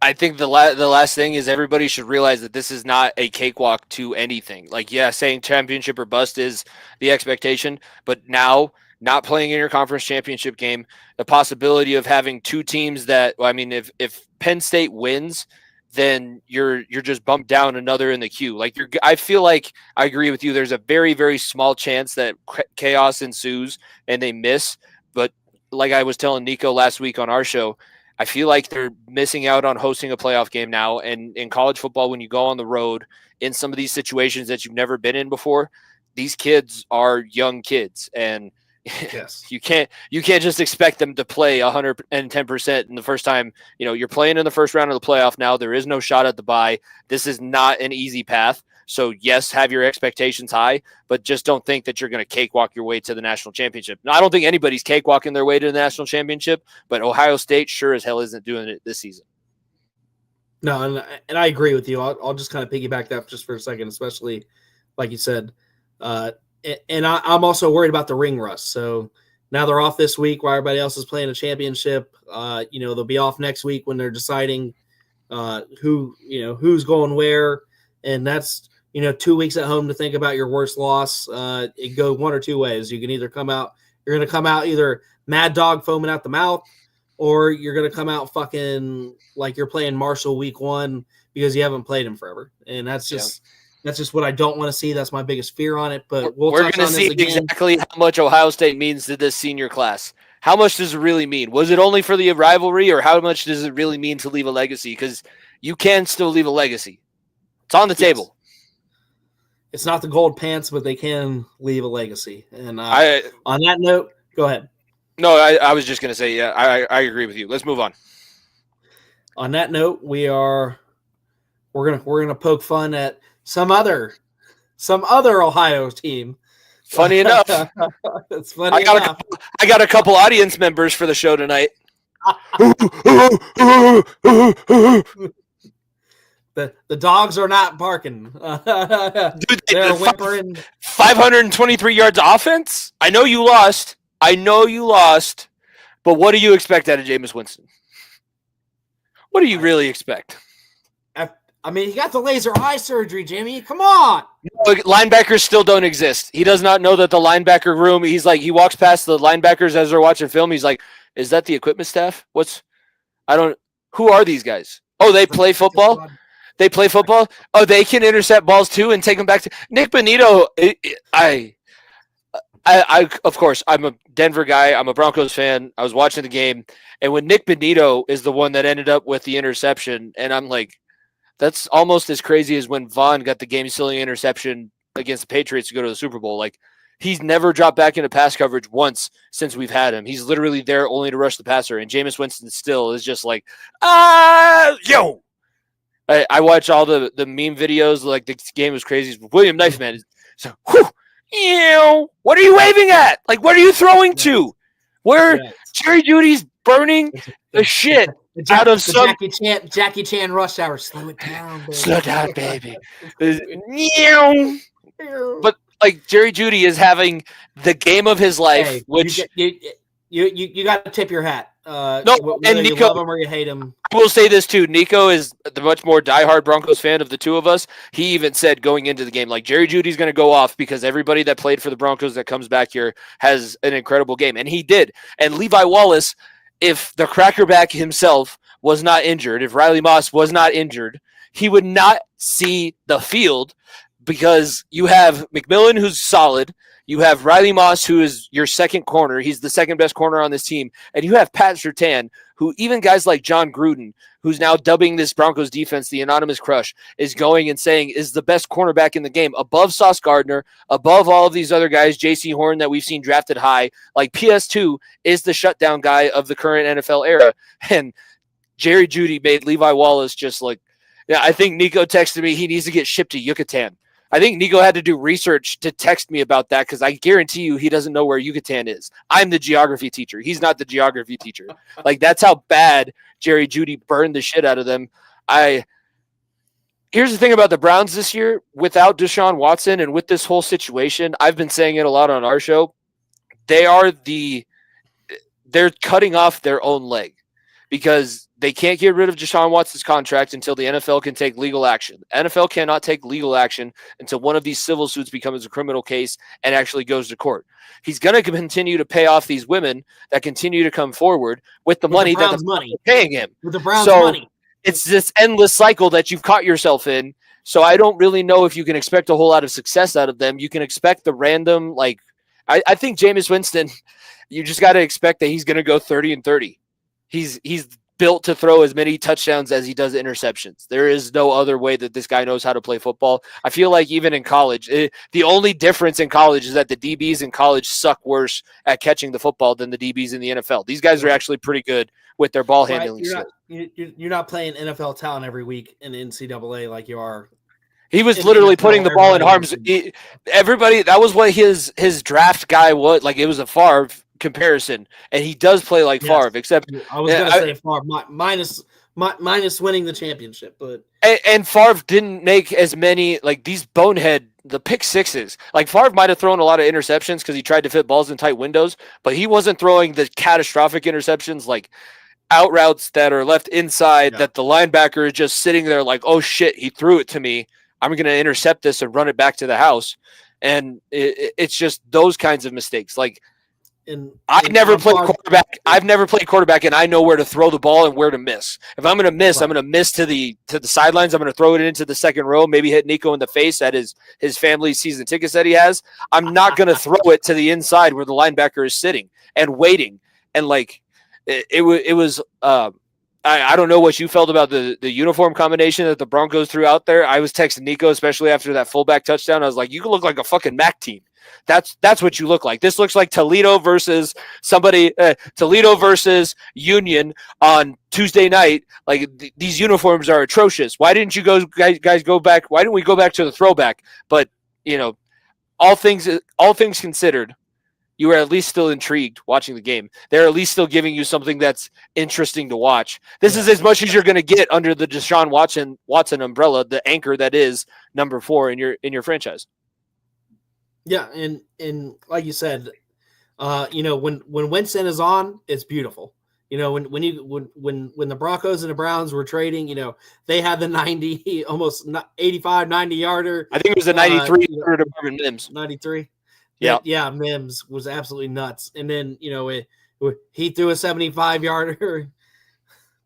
I think the last thing is everybody should realize that this is not a cakewalk to anything. Like, yeah, saying championship or bust is the expectation, but now not playing in your conference championship game, the possibility of having two teams that, if Penn State wins, then you're just bumped down another in the queue. Like I feel like I agree with you. There's a very, very small chance that chaos ensues and they miss. But like I was telling Nico last week on our show, I feel like they're missing out on hosting a playoff game now. And in college football, when you go on the road in some of these situations that you've never been in before, these kids are young kids. And Yes. You can't just expect them to play 110% in the first time. You're playing in the first round of the playoff now. There is no shot at the bye. This is not an easy path. So yes, have your expectations high, but just don't think that you're going to cakewalk your way to the national championship. Now, I don't think anybody's cakewalking their way to the national championship, but Ohio State sure as hell isn't doing it this season. No, and I agree with you. I'll just kind of piggyback that just for a second, especially like you said. And I'm also worried about the ring rust. So now they're off this week while everybody else is playing a championship. They'll be off next week when they're deciding who's going where, and that's 2 weeks at home to think about your worst loss. It go one or two ways. You can either you're going to come out either mad dog foaming out the mouth, or you're going to come out fucking like you're playing Marshall week 1 because you haven't played him forever. And that's just what I don't want to see. That's my biggest fear on it. But we're going to see exactly how much Ohio State means to this senior class. How much does it really mean? Was it only for the rivalry, or how much does it really mean to leave a legacy? Because you can still leave a legacy. It's on the table. It's not the gold pants, but they can leave a legacy. And on that note, go ahead. No, I was just going to say, yeah, I agree with you. Let's move on. On that note, we're gonna poke fun at some other Ohio team. Funny enough, it's funny. I got a couple audience members for the show tonight. The dogs are not barking. Dude, they're whimpering. 523 yards offense. I know you lost, but what do you expect out of Jameis Winston? What do you really expect? I mean, he got the laser eye surgery, Jimmy. Come on. Look, linebackers still don't exist. He does not know that the linebacker room, he walks past the linebackers as they're watching film. He's like, is that the equipment staff? Who are these guys? Oh, they play football? They play football? Oh, they can intercept balls too and take them back to Nick Bonito. I of course, I'm a Denver guy. I'm a Broncos fan. I was watching the game. And when Nick Bonito is the one that ended up with the interception, and I'm like, that's almost as crazy as when Vaughn got the game-sealing interception against the Patriots to go to the Super Bowl. Like, he's never dropped back into pass coverage once since we've had him. He's literally there only to rush the passer. And Jameis Winston still is just like, yo. I watch all the meme videos. Like, the game was crazy. William Knifeman. So, what are you waving at? Like, what are you throwing to? Jerry Judy's burning the shit out of some Jackie Chan rush hour. Slow it down, baby. Slow down, baby. But like Jerry Jeudy is having the game of his life, which you got to tip your hat. And Nico, Nico, you love him or you hate him. I will say this too. Nico is the much more diehard Broncos fan of the two of us. He even said going into the game, like, Jerry Judy's going to go off because everybody that played for the Broncos that comes back here has an incredible game. And he did. And Levi Wallace, if the crackerback himself was not injured, if Riley Moss was not injured, he would not see the field because you have McMillan, who's solid. You have Riley Moss, who is your second corner. He's the second best corner on this team. And you have Pat Surtain, who even guys like John Gruden, who's now dubbing this Broncos defense the Anonymous Crush, is going and saying is the best cornerback in the game, above Sauce Gardner, above all of these other guys, J.C. Horn that we've seen drafted high. Like, PS2 is the shutdown guy of the current NFL era. And Jerry Jeudy made Levi Wallace just like, I think Nico texted me he needs to get shipped to Yucatan. I think Nico had to do research to text me about that because I guarantee you he doesn't know where Yucatan is. I'm the geography teacher. He's not the geography teacher. Like, that's how bad Jerry Jeudy burned the shit out of them. Here's the thing about the Browns this year. Without Deshaun Watson and with this whole situation, I've been saying it a lot on our show, they're cutting off their own leg because they can't get rid of Deshaun Watson's contract until the NFL can take legal action. The NFL cannot take legal action until one of these civil suits becomes a criminal case and actually goes to court. He's going to continue to pay off these women that continue to come forward with the money that the Browns are paying him. With the Browns' money. It's this endless cycle that you've caught yourself in. So I don't really know if you can expect a whole lot of success out of them. You can expect the random, like, I think Jameis Winston, you just got to expect that he's going to go 30-30. He's built to throw as many touchdowns as he does interceptions. There is no other way that this guy knows how to play football. I feel like even in college, the only difference in college is that the DBs in college suck worse at catching the football than the DBs in the NFL. These guys are actually pretty good with their ball handling skills. You're not playing NFL talent every week in the NCAA like you are. He was literally putting the ball in harm's. Everybody, that was what his draft guy was. Like, it was a Favre comparison, and he does play like Favre, except I was going to say Favre minus winning the championship, but and Favre didn't make as many like these the pick sixes. Like, Favre might have thrown a lot of interceptions because he tried to fit balls in tight windows, but he wasn't throwing the catastrophic interceptions like out routes that are left inside that the linebacker is just sitting there like, oh shit, he threw it to me. I'm going to intercept this and run it back to the house. And it's just those kinds of mistakes. Like, I've never played quarterback, and I know where to throw the ball and where to miss. If I'm going to miss, I'm going to miss to the sidelines. I'm going to throw it into the second row, maybe hit Nico in the face at his family season tickets that he has. I'm not going to throw it to the inside where the linebacker is sitting and waiting. And like, it was I don't know what you felt about the uniform combination that the Broncos threw out there. I was texting Nico, especially after that fullback touchdown. I was like, you look like a fucking MAC team. That's what you look like. This looks like Toledo versus Toledo versus Union on Tuesday night. Like, these uniforms are atrocious. Why didn't you guys go back? Why didn't we go back to the throwback? But, all things considered, you were at least still intrigued watching the game. They're at least still giving you something that's interesting to watch. This is as much as you're going to get under the Deshaun Watson umbrella, the anchor that is number 4 in your franchise. Yeah, and like you said, when Winston is on, it's beautiful. When the Broncos and the Browns were trading, they had the 90, almost 85, 90 yarder. I think it was a 93 yarder to Marvin Mims. 93. Yeah, Mims was absolutely nuts. And then, he threw a 75 yarder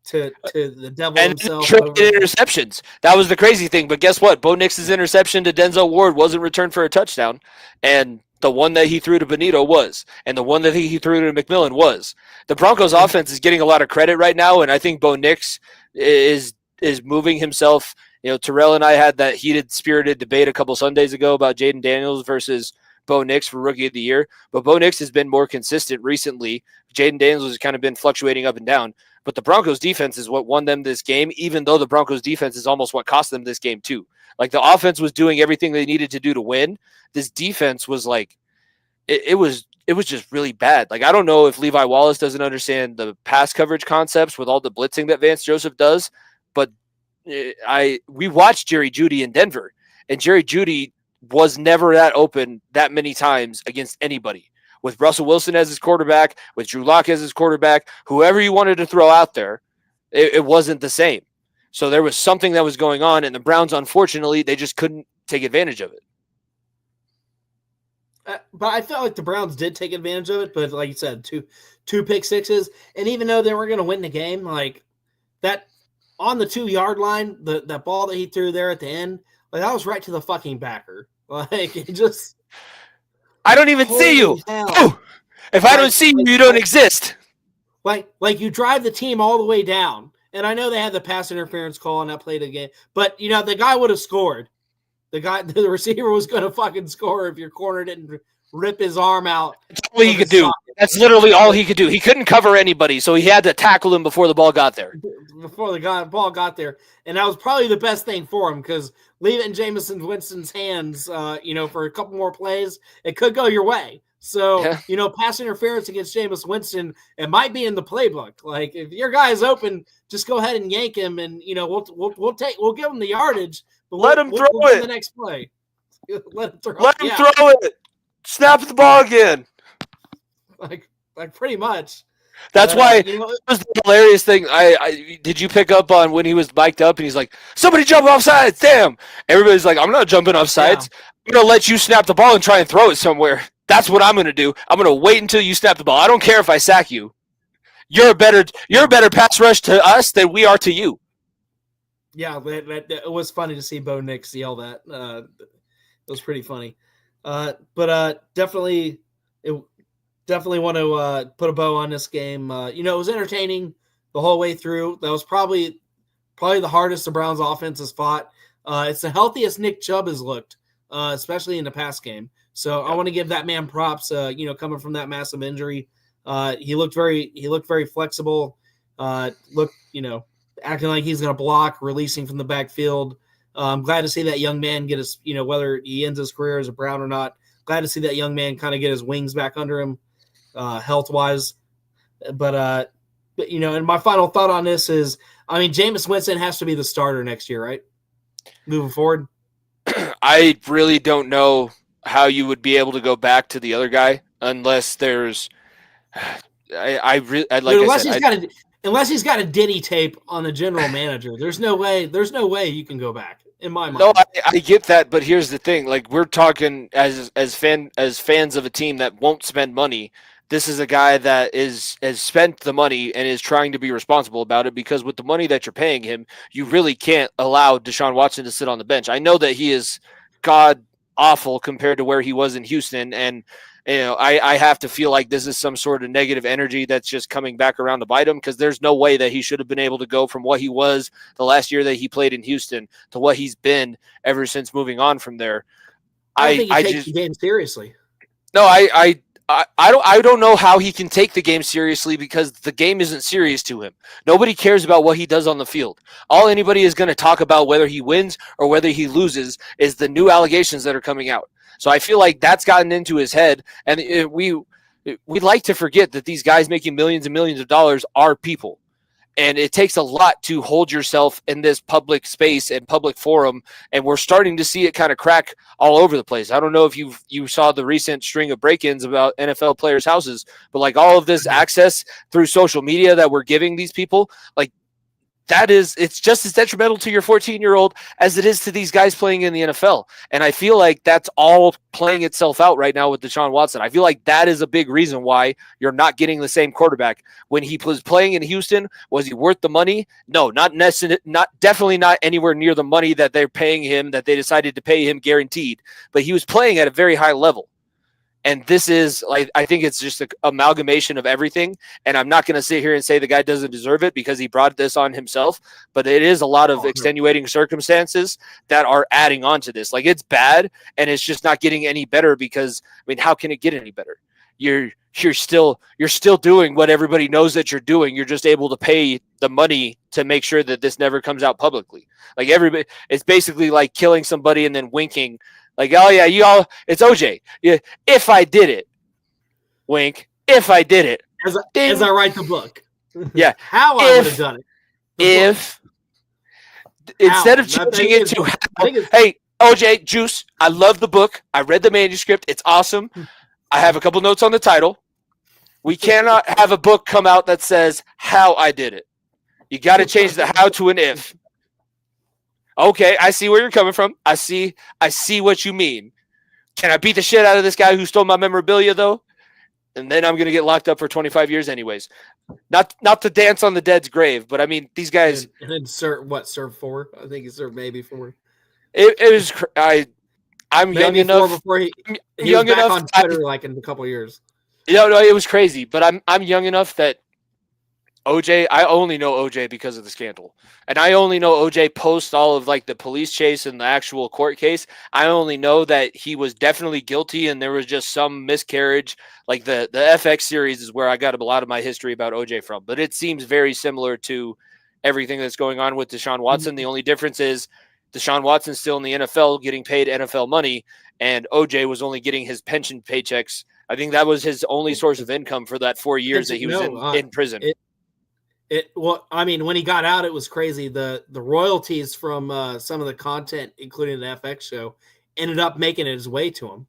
to the devil and himself. Traded interceptions. That was the crazy thing. But guess what? Bo Nix's interception to Denzel Ward wasn't returned for a touchdown. And the one that he threw to Benito was. And the one that he threw to McMillan was. The Broncos offense is getting a lot of credit right now. And I think Bo Nix is moving himself. Terrell and I had that heated, spirited debate a couple Sundays ago about Jaden Daniels versus Bo Nix for Rookie of the Year. But Bo Nix has been more consistent recently. Jaden Daniels has kind of been fluctuating up and down. But the Broncos defense is what won them this game, even though the Broncos defense is almost what cost them this game too. Like, the offense was doing everything they needed to do to win. This defense was like, it was just really bad. Like, I don't know if Levi Wallace doesn't understand the pass coverage concepts with all the blitzing that Vance Joseph does, but we watched Jerry Jeudy in Denver, and Jerry Jeudy was never that open that many times against anybody. With Russell Wilson as his quarterback, with Drew Lock as his quarterback, whoever you wanted to throw out there, it wasn't the same. So there was something that was going on, and the Browns, unfortunately, they just couldn't take advantage of it. But I felt like the Browns did take advantage of it. But like you said, two pick sixes, and even though they were going to win the game, like that on the 2-yard line, that ball that he threw there at the end, like, that was right to the fucking backer. Like, it just. I don't even see you. Oh, if I don't see you, you don't exist. Like you drive the team all the way down. And I know they had the pass interference call on that play of the game, but the guy would have scored. The receiver was going to fucking score if your corner didn't rip his arm out. That's all he could do. That's literally all he could do. He couldn't cover anybody, so he had to tackle him before the ball got there. Before the ball got there. And that was probably the best thing for him, because leave it in Jameson Winston's hands, for a couple more plays, it could go your way. So, pass interference against Jameis Winston, it might be in the playbook. Like, if your guy is open, just go ahead and yank him, and we'll give him the yardage. But let him throw it. The next play. Let him throw it. Snap the ball again. Like pretty much. That's why it was the hilarious thing. I did you pick up on when he was mic'd up and he's like, somebody jump off sides, damn. Everybody's like, I'm not jumping off sides. Yeah. I'm going to let you snap the ball and try and throw it somewhere. That's what I'm going to do. I'm going to wait until you snap the ball. I don't care if I sack you. You're a better pass rush to us than we are to you. Yeah, it was funny to see Bo Nix yell that. It was pretty funny. But definitely want to put a bow on this game. It was entertaining the whole way through. That was probably the hardest the Browns offense has fought. It's the healthiest Nick Chubb has looked, especially in the pass game. So I want to give that man props. Coming from that massive injury, he looked very flexible. Acting like he's going to block, releasing from the backfield. I'm glad to see that young man get his, whether he ends his career as a Brown or not. Glad to see that young man kind of get his wings back under him, health wise. But and my final thought on this is, Jameis Winston has to be the starter next year, right? Moving forward. I really don't know how you would be able to go back to the other guy unless there's. Unless he's got a Diddy tape on the general manager, there's no way you can go back in my mind. No, I get that, but here's the thing: like we're talking as fans of a team that won't spend money. This is a guy that has spent the money and is trying to be responsible about it, because with the money that you're paying him, you really can't allow Deshaun Watson to sit on the bench. I know that he is god awful compared to where he was in Houston, and I have to feel like this is some sort of negative energy that's just coming back around to bite him, because there's no way that he should have been able to go from what he was the last year that he played in Houston to what he's been ever since moving on from there. I think he takes the game seriously. No, I don't know how he can take the game seriously, because the game isn't serious to him. Nobody cares about what he does on the field. All anybody is going to talk about, whether he wins or whether he loses, is the new allegations that are coming out. So I feel like that's gotten into his head, and we like to forget that these guys making millions and millions of dollars are people. And it takes a lot to hold yourself in this public space and public forum, and we're starting to see it kind of crack all over the place. I don't know if you saw the recent string of break-ins about NFL players' houses, but like all of this access through social media that we're giving these people, like it's just as detrimental to your 14-year-old as it is to these guys playing in the NFL. And I feel like that's all playing itself out right now with Deshaun Watson. I feel like that is a big reason why you're not getting the same quarterback. When he was playing in Houston, was he worth the money? No, definitely not anywhere near the money that they're paying him, that they decided to pay him guaranteed. But he was playing at a very high level. And this is, like, I think it's just an amalgamation of everything. And I'm not going to sit here and say the guy doesn't deserve it because he brought this on himself. But it is a lot of extenuating circumstances that are adding on to this. Like, it's bad, and it's just not getting any better because, how can it get any better? You're still doing what everybody knows that you're doing. You're just able to pay the money to make sure that this never comes out publicly. Like, everybody, it's basically like killing somebody and then winking. Like, oh yeah, it's OJ. Yeah, if I did it, wink. If I did it, as I write the book. Yeah, how I would have done it. Instead of changing it to hey OJ Juice, I love the book. I read the manuscript. It's awesome. I have a couple notes on the title. We cannot have a book come out that says how I did it. You got to change the how to an if. Okay, I see where you're coming from. I see what you mean. Can I beat the shit out of this guy who stole my memorabilia, though? And then I'm going to get locked up for 25 years anyways. Not to dance on the dead's grave, but these guys... And then serve 4? I think he served maybe 4. It was... I'm maybe young enough... Before he young was back enough on Twitter like in a couple of years. No, it was crazy. But I'm young enough that OJ, I only know OJ because of the scandal. And I only know OJ post all of like the police chase and the actual court case. I only know that he was definitely guilty and there was just some miscarriage. Like the FX series is where I got a lot of my history about OJ from. But it seems very similar to everything that's going on with Deshaun Watson. The only difference is Deshaun Watson's still in the NFL getting paid NFL money, and OJ was only getting his pension paychecks. I think that was his only source of income for that 4 years that he was in prison. When he got out, it was crazy. The royalties from some of the content, including the FX show, ended up making it his way to him.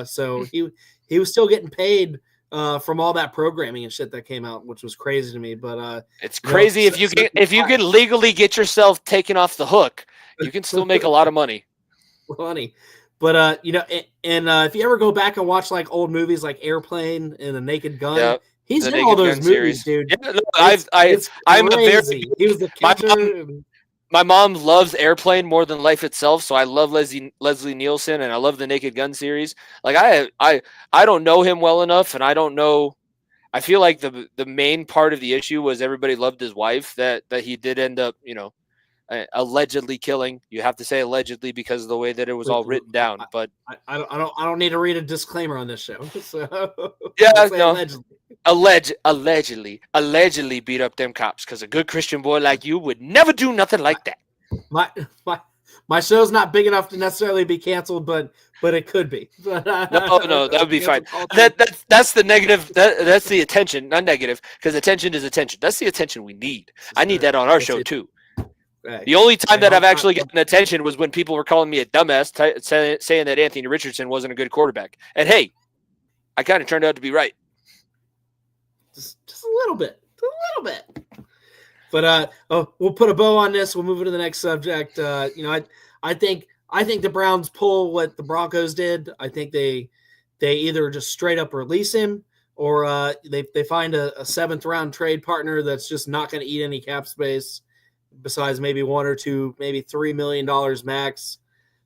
So he was still getting paid from all that programming and shit that came out, which was crazy to me. But it's crazy if you can legally get yourself taken off the hook, you can still make a lot of money. But if you ever go back and watch like old movies like Airplane and The Naked Gun. Yep. He's in all those movies, dude. Yeah, no, I'm a very. He was the catcher. My mom loves Airplane more than life itself, so I love Leslie Nielsen and I love the Naked Gun series. Like I don't know him well enough, and I don't know I feel like the main part of the issue was everybody loved his wife that he did end up, allegedly killing. You have to say allegedly because of the way that it was all written down. But I don't need to read a disclaimer on this show. So yeah, I'll say no, allegedly. allegedly beat up them cops because a good Christian boy like you would never do nothing like that. My show's not big enough to necessarily be canceled, but it could be. No, that would be fine. That's the negative. That's the attention, not negative, because attention is attention. That's the attention we need. I need that on our show too. The only time that I've actually gotten attention was when people were calling me a dumbass, saying that Anthony Richardson wasn't a good quarterback. And hey, I kind of turned out to be right. Just a little bit. But we'll put a bow on this. We'll move into the next subject. I think the Browns pull what the Broncos did. I think they either just straight up release him or they find a 7th round trade partner that's just not going to eat any cap space besides maybe $1 or $2, maybe $3 million max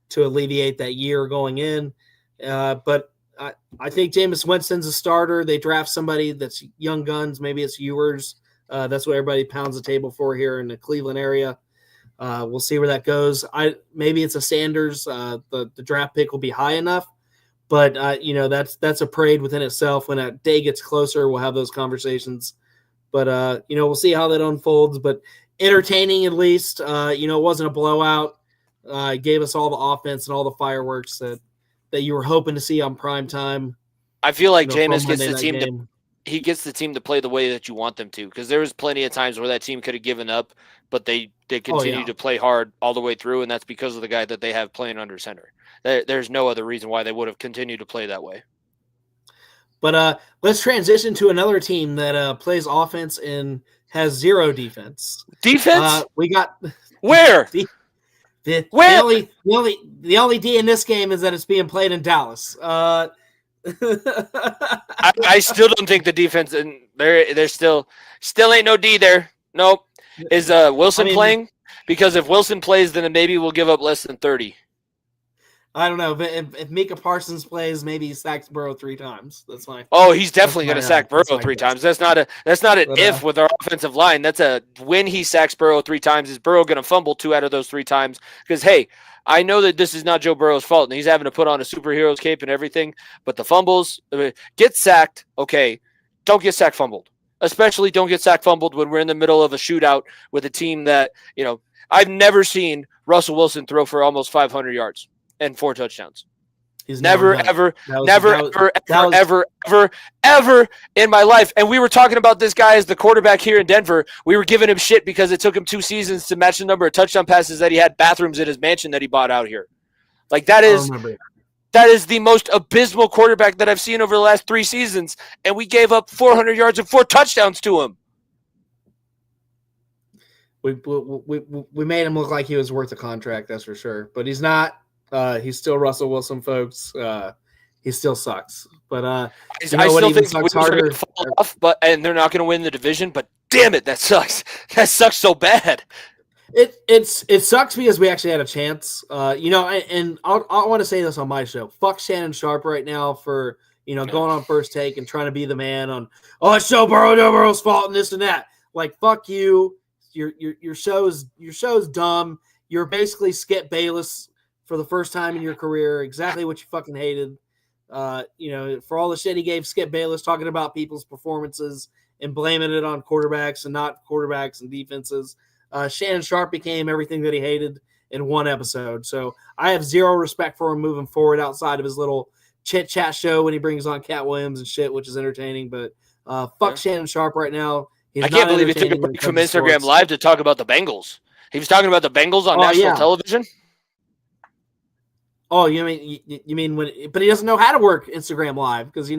to alleviate that year going in. But I think Jameis Winston's a starter. They draft somebody that's young guns. Maybe it's Ewers. That's what everybody pounds the table for here in the Cleveland area. We'll see where that goes. Maybe it's a Sanders. The draft pick will be high enough, but that's a parade within itself. When that day gets closer, we'll have those conversations. But we'll see how that unfolds. But entertaining at least. It wasn't a blowout. It gave us all the offense and all the fireworks that you were hoping to see on prime time. I feel like Jameis gets the team he gets the team to play the way that you want them to, because there was plenty of times where that team could have given up, but they continue to play hard all the way through, and that's because of the guy that they have playing under center. There's no other reason why they would have continued to play that way. But let's transition to another team that plays offense and has zero defense. Defense? We got where? The only D in this game is that it's being played in Dallas. I still don't think the defense, and there's still ain't no D there. Nope. Is Wilson playing? Because if Wilson plays, then maybe we'll give up less than 30. I don't know. But if Micah Parsons plays, maybe he sacks Burrow 3 times. That's fine. Oh, he's definitely going to sack Burrow 3 times. That's not an if with our offensive line. That's a when he sacks Burrow 3 times. Is Burrow going to fumble 2 out of those 3 times? Because hey, I know that this is not Joe Burrow's fault, and he's having to put on a superhero's cape and everything. But the fumbles, get sacked. Okay, don't get sack fumbled. Especially don't get sack fumbled when we're in the middle of a shootout with a team that I've never seen Russell Wilson throw for almost 500 yards and 4 touchdowns. He's never ever in my life. And we were talking about this guy as the quarterback here in Denver. We were giving him shit because it took him 2 seasons to match the number of touchdown passes that he had bathrooms in his mansion that he bought out here. Like that is the most abysmal quarterback that I've seen over the last 3 seasons. And we gave up 400 yards and 4 touchdowns to him. We made him look like he was worth a contract, that's for sure. But he's not. He's still Russell Wilson, folks. He still sucks. But I still think sucks harder. Fall off, and they're not going to win the division. But damn it, that sucks. That sucks so bad. It sucks because we actually had a chance. And I want to say this on my show. Fuck Shannon Sharp right now for going on First Take and trying to be the man on. Oh, it's Joe Burrow's fault and this and that. Like fuck you. Your show's dumb. You're basically Skip Bayless for the first time in your career, exactly what you fucking hated. For all the shit he gave Skip Bayless talking about people's performances and blaming it on quarterbacks and not quarterbacks and defenses. Shannon Sharp became everything that he hated in 1 episode. So I have zero respect for him moving forward outside of his little chit chat show when he brings on Cat Williams and shit, which is entertaining. But fuck Shannon Sharp right now. I can't believe he took a break from Instagram Live to talk about the Bengals. He was talking about the Bengals on national television. Oh, you mean when? But he doesn't know how to work Instagram Live because he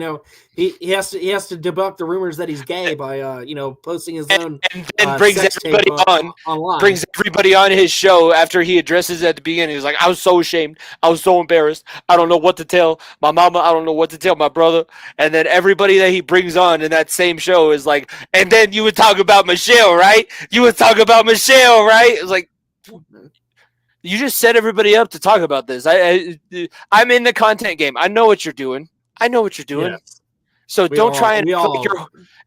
has to debunk the rumors that he's gay by posting his own and brings everybody online. Brings everybody on his show after he addresses at the beginning. He's like, I was so ashamed, I was so embarrassed. I don't know what to tell my mama. I don't know what to tell my brother. And then everybody that he brings on in that same show is like, and then you would talk about Michelle, right? You would talk about Michelle, right? It's like. You just set everybody up to talk about this. I'm in the content game. I know what you're doing. Yes. So don't try and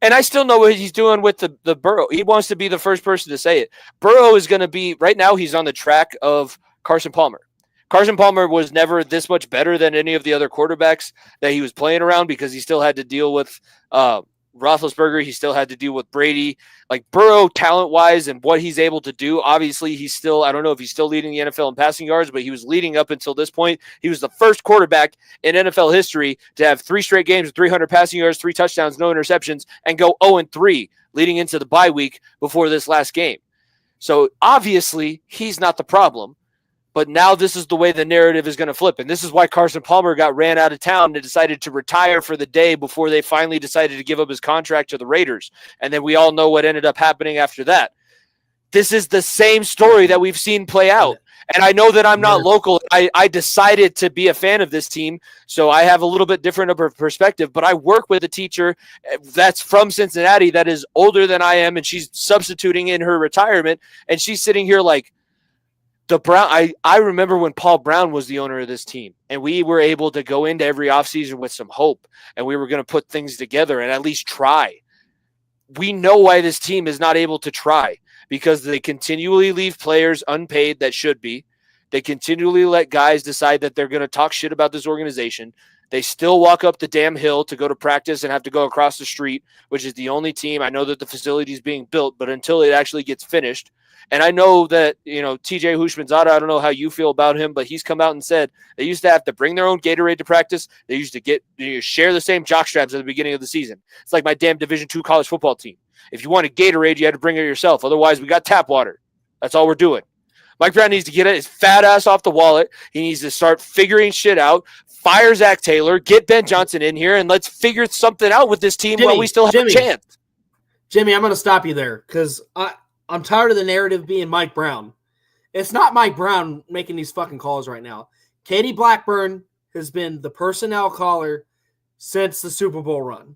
and I still know what he's doing with the Burrow. He wants to be the first person to say it. Burrow is going to be right now. He's on the track of Carson Palmer. Carson Palmer was never this much better than any of the other quarterbacks that he was playing around because he still had to deal with Roethlisberger. He still had to deal with Brady. Like Burrow, talent-wise and what he's able to do, obviously he's still, I don't know if he's still leading the NFL in passing yards, but he was leading up until this point. He was the first quarterback in NFL history to have 3 straight games with 300 passing yards, 3 touchdowns, no interceptions, and go 0-3 leading into the bye week before this last game. So obviously he's not the problem. But now this is the way the narrative is going to flip. And this is why Carson Palmer got ran out of town and decided to retire for the day before they finally decided to give up his contract to the Raiders. And then we all know what ended up happening after that. This is the same story that we've seen play out. And I know that I'm not local. I decided to be a fan of this team, so I have a little bit different of a perspective. But I work with a teacher that's from Cincinnati that is older than I am, and she's substituting in her retirement. And she's sitting here like, I remember when Paul Brown was the owner of this team, and we were able to go into every offseason with some hope, and we were going to put things together and at least try. We know why this team is not able to try, because they continually leave players unpaid that should be. They continually let guys decide that they're going to talk shit about this organization. They still walk up the damn hill to go to practice and have to go across the street, which is the only team. I know that the facility is being built, but until it actually gets finished. And I know that, TJ Hushmanzada, I don't know how you feel about him, but he's come out and said they used to have to bring their own Gatorade to practice. They used to share the same jock straps at the beginning of the season. It's like my damn Division II college football team. If you wanted Gatorade, you had to bring it yourself. Otherwise, we got tap water. That's all we're doing. Mike Brown needs to get his fat ass off the wallet. He needs to start figuring shit out. Fire Zach Taylor. Get Ben Johnson in here, and let's figure something out with this team while we still have a chance. Jimmy, I'm going to stop you there because I'm tired of the narrative being Mike Brown. It's not Mike Brown making these fucking calls right now. Katie Blackburn has been the personnel caller since the Super Bowl run.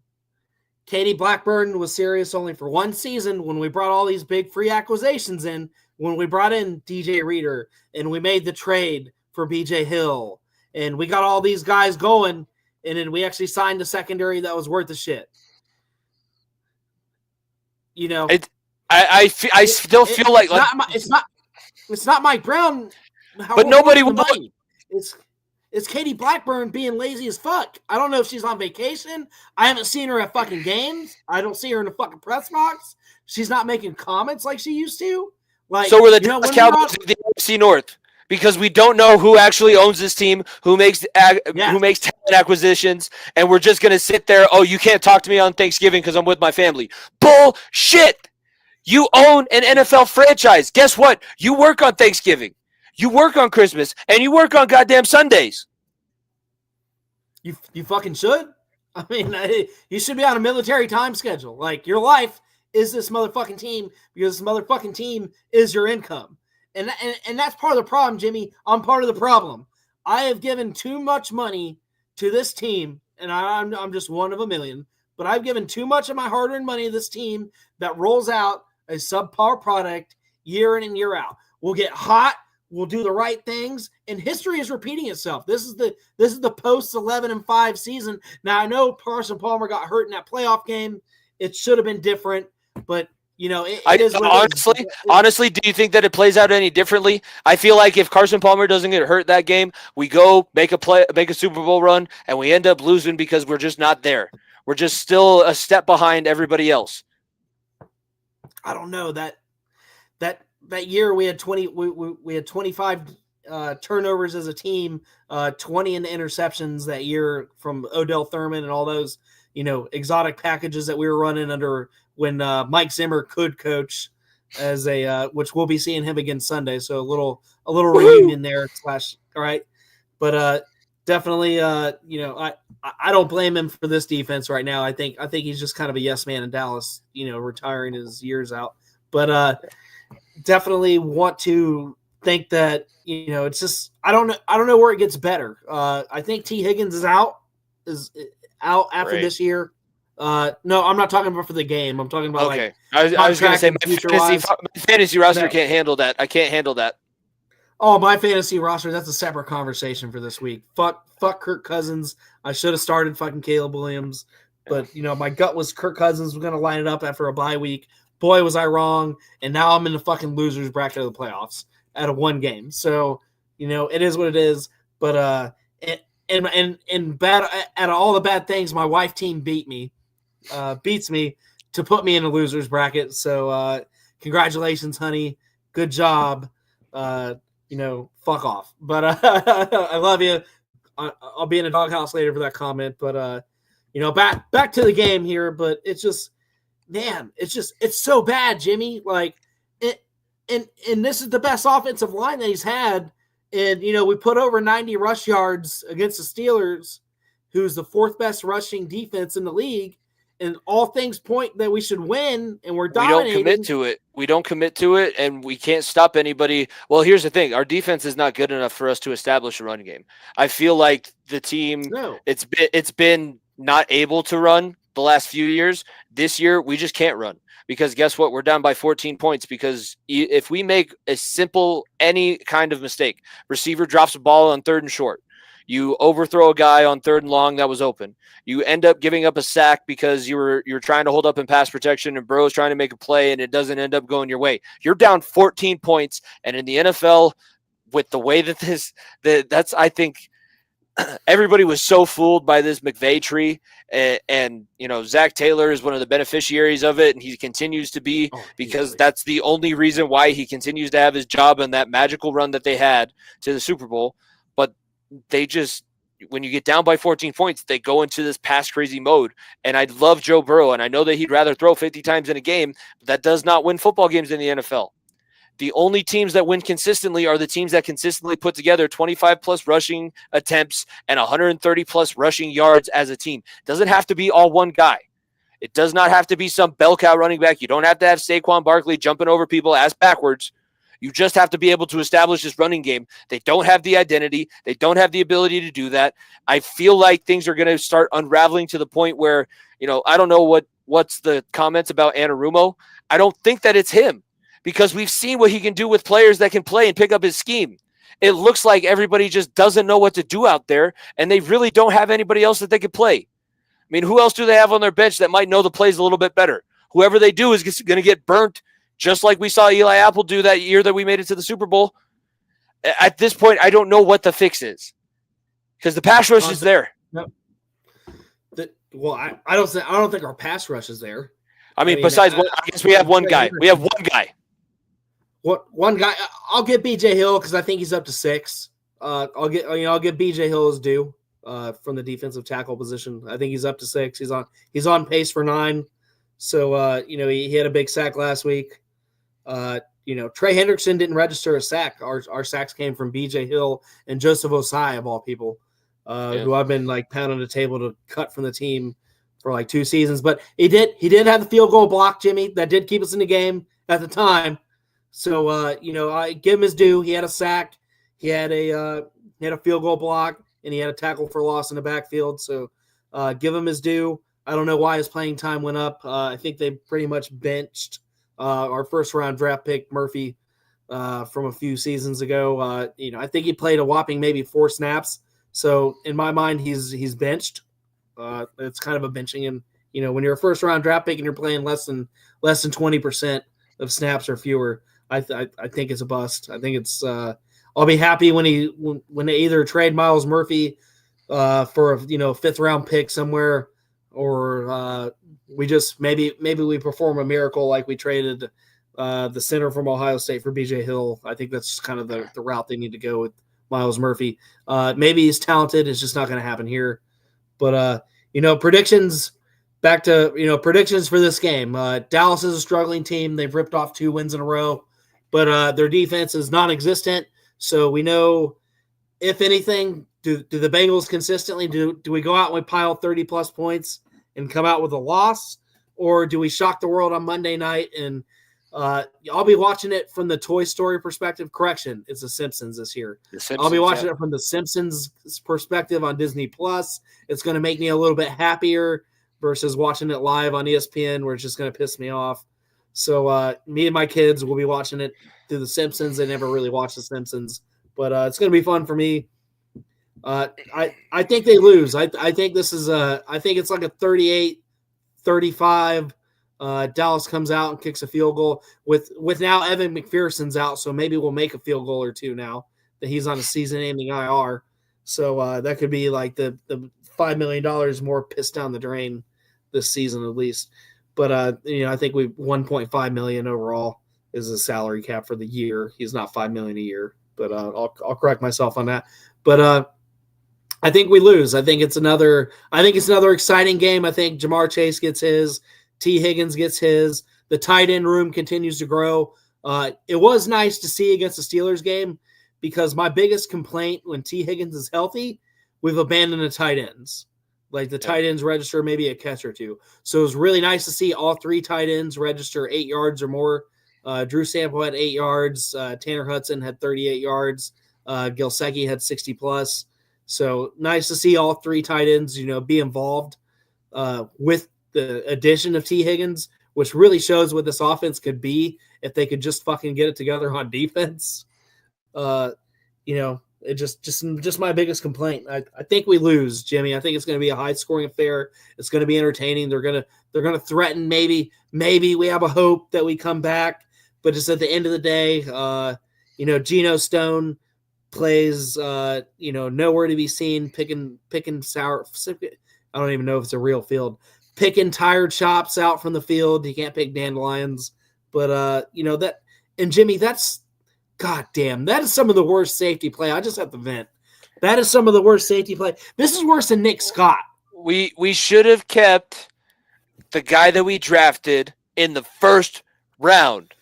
Katie Blackburn was serious only for one season when we brought all these big free acquisitions in, when we brought in DJ Reader and we made the trade for BJ Hill and we got all these guys going, and then we actually signed a secondary that was worth the shit. I still feel like it's not Mike Brown, but nobody will. It's Katie Blackburn being lazy as fuck. I don't know if she's on vacation. I haven't seen her at fucking games. I don't see her in the fucking press box. She's not making comments like she used to. Like, so we're the Dallas Cowboys of the NFC North because we don't know who actually owns this team, who makes talent acquisitions, and we're just gonna sit there. Oh, you can't talk to me on Thanksgiving because I'm with my family. Bullshit. You own an NFL franchise. Guess what? You work on Thanksgiving. You work on Christmas, and you work on goddamn Sundays. You fucking should. I mean, you should be on a military time schedule. Like, your life is this motherfucking team because this motherfucking team is your income. And that's part of the problem, Jimmy. I'm part of the problem. I have given too much money to this team, and I'm just one of a million, but I've given too much of my hard-earned money to this team that rolls out a subpar product year in and year out. We'll get hot. We'll do the right things, and history is repeating itself. This is the post 11-5 season. Now I know Carson Palmer got hurt in that playoff game. It should have been different, but honestly, do you think that it plays out any differently? I feel like if Carson Palmer doesn't get hurt that game, we go make a Super Bowl run, and we end up losing because we're just not there. We're just still a step behind everybody else. I don't know that year we had 25 turnovers as a team, 20 in the interceptions that year from Odell Thurman and all those, exotic packages that we were running under when Mike Zimmer could coach as which we'll be seeing him again Sunday. So a little reunion there / all right. But definitely, I don't blame him for this defense right now. I think he's just kind of a yes man in Dallas, retiring his years out. But definitely want to think that it's just I don't know where it gets better. I think T. Higgins is out after this year. No, I'm not talking about for the game. I'm talking about okay. I was going to say my fantasy roster can't handle that. I can't handle that. Oh, my fantasy roster, that's a separate conversation for this week. Fuck Kirk Cousins. I should have started fucking Caleb Williams, But, my gut was Kirk Cousins was going to line it up after a bye week. Boy, was I wrong. And now I'm in the fucking losers bracket of the playoffs out of one game. So, it is what it is. But, and bad out of all the bad things, my wife team beats me to put me in the losers bracket. So, congratulations, honey. Good job. Fuck off. But I love you. I'll be in a doghouse later for that comment. But, back to the game here. But it's just, man, it's so bad, Jimmy. Like, and this is the best offensive line that he's had. And, we put over 90 rush yards against the Steelers, who's the fourth best rushing defense in the league. And all things point that we should win, and we're dominating. We don't commit to it, and we can't stop anybody. Well, here's the thing. Our defense is not good enough for us to establish a run game. I feel like the team, it's been not able to run the last few years. This year, we just can't run. Because guess what? We're down by 14 points because if we make any kind of mistake, receiver drops a ball on 3rd and short, you overthrow a guy on 3rd and long that was open, you end up giving up a sack because you're trying to hold up in pass protection and Burrow's trying to make a play and it doesn't end up going your way. You're down 14 points. And in the NFL, with the way that's I think everybody was so fooled by this McVay tree, and Zach Taylor is one of the beneficiaries of it, and he continues to be because that's the only reason why he continues to have his job in that magical run that they had to the Super Bowl. But they just, when you get down by 14 points, they go into this pass crazy mode. And I love Joe Burrow, and I know that he'd rather throw 50 times in a game, but that does not win football games in the NFL. The only teams that win consistently are the teams that consistently put together 25-plus rushing attempts and 130-plus rushing yards as a team. It doesn't have to be all one guy. It does not have to be some bell cow running back. You don't have to have Saquon Barkley jumping over people ass backwards. You just have to be able to establish this running game. They don't have the identity. They don't have the ability to do that. I feel like things are going to start unraveling to the point where, I don't know what's the comments about Anarumo. I don't think that it's him, because we've seen what he can do with players that can play and pick up his scheme. It looks like everybody just doesn't know what to do out there, and they really don't have anybody else that they can play. I mean, who else do they have on their bench that might know the plays a little bit better? Whoever they do is going to get burnt, just like we saw Eli Apple do that year that we made it to the Super Bowl. At this point, I don't know what the fix is, because the pass rush is there. No. I don't think our pass rush is there. I mean, besides one, I guess we have one guy. We have one guy. What one guy? I'll get BJ Hill because I think he's up to 6. I'll get BJ Hill his due from the defensive tackle position. I think he's up to 6. He's on pace for 9. So he had a big sack last week. Trey Hendrickson didn't register a sack. Our sacks came from BJ Hill and Joseph Osai, of all people, who I've been like pounding the table to cut from the team for like 2 seasons. But he did have the field goal block, Jimmy, that did keep us in the game at the time. So I give him his due. He had a sack, he had a field goal block, and he had a tackle for loss in the backfield. So give him his due. I don't know why his playing time went up. I think they pretty much benched our first round draft pick Murphy from a few seasons ago. I think he played a whopping maybe 4 snaps. So in my mind, he's benched. It's kind of a benching him. When you're a first round draft pick and you're playing less than 20% of snaps or fewer, I think it's a bust. I think it's. I'll be happy when they either trade Myles Murphy for a 5th round pick somewhere, or we just maybe we perform a miracle like we traded the center from Ohio State for BJ Hill. I think that's kind of the route they need to go with Myles Murphy. Maybe he's talented. It's just not going to happen here. But predictions. Back to predictions for this game. Dallas is a struggling team. They've ripped off 2 wins in a row, but their defense is non-existent. So we know, if anything, do the Bengals consistently do we go out and we pile 30-plus points and come out with a loss, or do we shock the world on Monday night? And I'll be watching it from the Toy Story perspective. Correction, it's The Simpsons this year. I'll be watching it from the Simpsons perspective on Disney Plus. It's going to make me a little bit happier versus watching it live on ESPN, where it's just going to piss me off. So me and my kids will be watching it through The Simpsons. They never really watch The Simpsons, but it's going to be fun for me. I think they lose. I think this is I think it's like a 38-35. Dallas comes out and kicks a field goal with now Evan McPherson's out, so maybe we'll make a field goal or two now that he's on a season-ending IR. So that could be like the $5 million more pissed down the drain this season at least. But I think we 1.5 million overall is a salary cap for the year. He's not $5 million a year, but I'll correct myself on that. But I think we lose. I think it's another exciting game. I think Jamar Chase gets his, T. Higgins gets his. The tight end room continues to grow. It was nice to see against the Steelers game because my biggest complaint when T. Higgins is healthy, we've abandoned the tight ends. Like the tight ends register maybe a catch or two. So it was really nice to see all three tight ends register 8 yards or more. Drew Sample had 8 yards. Tanner Hudson had 38 yards. Gilsecki had 60 plus. So nice to see all three tight ends, be involved with the addition of T. Higgins, which really shows what this offense could be if they could just fucking get it together on defense. It just my biggest complaint. I think we lose, Jimmy. I think it's going to be a high scoring affair. It's going to be entertaining. They're going to threaten. Maybe we have a hope that we come back, but just at the end of the day, Geno Stone plays, nowhere to be seen, picking sour. I don't even know if it's a real field. Picking tired chops out from the field. He can't pick dandelions, but that. And Jimmy, that's. God damn, that is some of the worst safety play. I just have to vent. That is some of the worst safety play. This is worse than Nick Scott. We should have kept the guy that we drafted in the first round.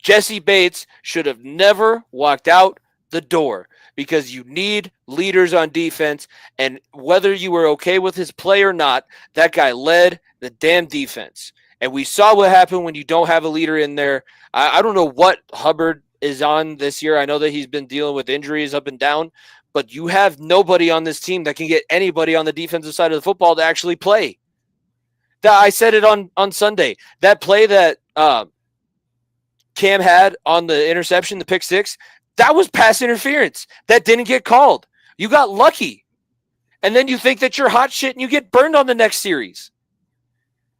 Jesse Bates should have never walked out the door because you need leaders on defense. And whether you were okay with his play or not, that guy led the damn defense. And we saw what happened when you don't have a leader in there. I don't know what Hubbard is on this year. I know that he's been dealing with injuries up and down, but you have nobody on this team that can get anybody on the defensive side of the football to actually play. I said it on Sunday. That play that Cam had on the interception, the pick six, that was pass interference. That didn't get called. You got lucky. And then you think that you're hot shit and you get burned on the next series.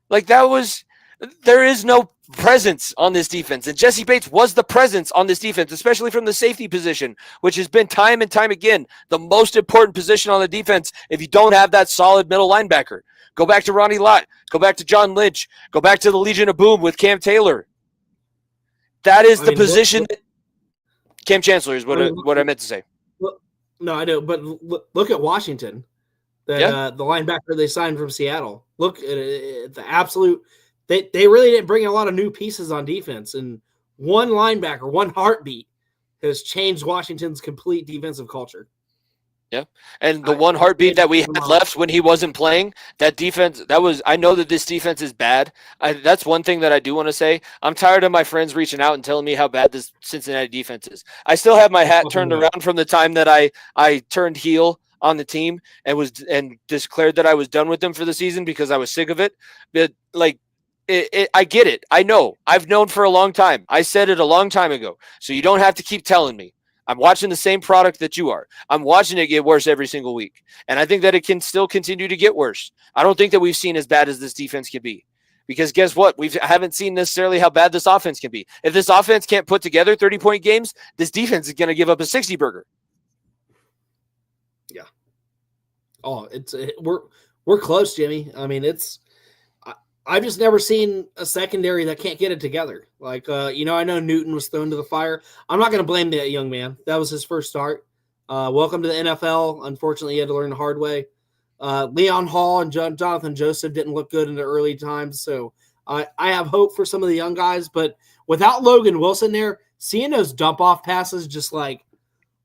Like there is no presence on this defense. And Jesse Bates was the presence on this defense, especially from the safety position, which has been time and time again the most important position on the defense if you don't have that solid middle linebacker. Go back to Ronnie Lott. Go back to John Lynch. Go back to the Legion of Boom with Cam Taylor. That is the position. Cam Chancellor is what I meant to say. No, I know, but look at Washington, the linebacker they signed from Seattle. Look at the absolute. They really didn't bring a lot of new pieces on defense, and one linebacker, one heartbeat, has changed Washington's complete defensive culture. Yeah, and the one heartbeat that we had left when he wasn't playing, that defense, I know that this defense is bad. That's one thing that I do want to say. I'm tired of my friends reaching out and telling me how bad this Cincinnati defense is. I still have my hat turned around from the time that I turned heel on the team and declared that I was done with them for the season because I was sick of it. But I get it. I know. I've known for a long time. I said it a long time ago. So you don't have to keep telling me. I'm watching the same product that you are. I'm watching it get worse every single week. And I think that it can still continue to get worse. I don't think that we've seen as bad as this defense can be. Because guess what? We haven't seen necessarily how bad this offense can be. If this offense can't put together 30-point games, this defense is going to give up a 60-burger. Yeah. Oh, we're close, Jimmy. I mean, I've just never seen a secondary that can't get it together. Like, I know Newton was thrown to the fire. I'm not going to blame that young man. That was his first start. Welcome to the NFL. Unfortunately, he had to learn the hard way. Leon Hall and Jonathan Joseph didn't look good in the early times. So I have hope for some of the young guys. But without Logan Wilson there, seeing those dump-off passes just like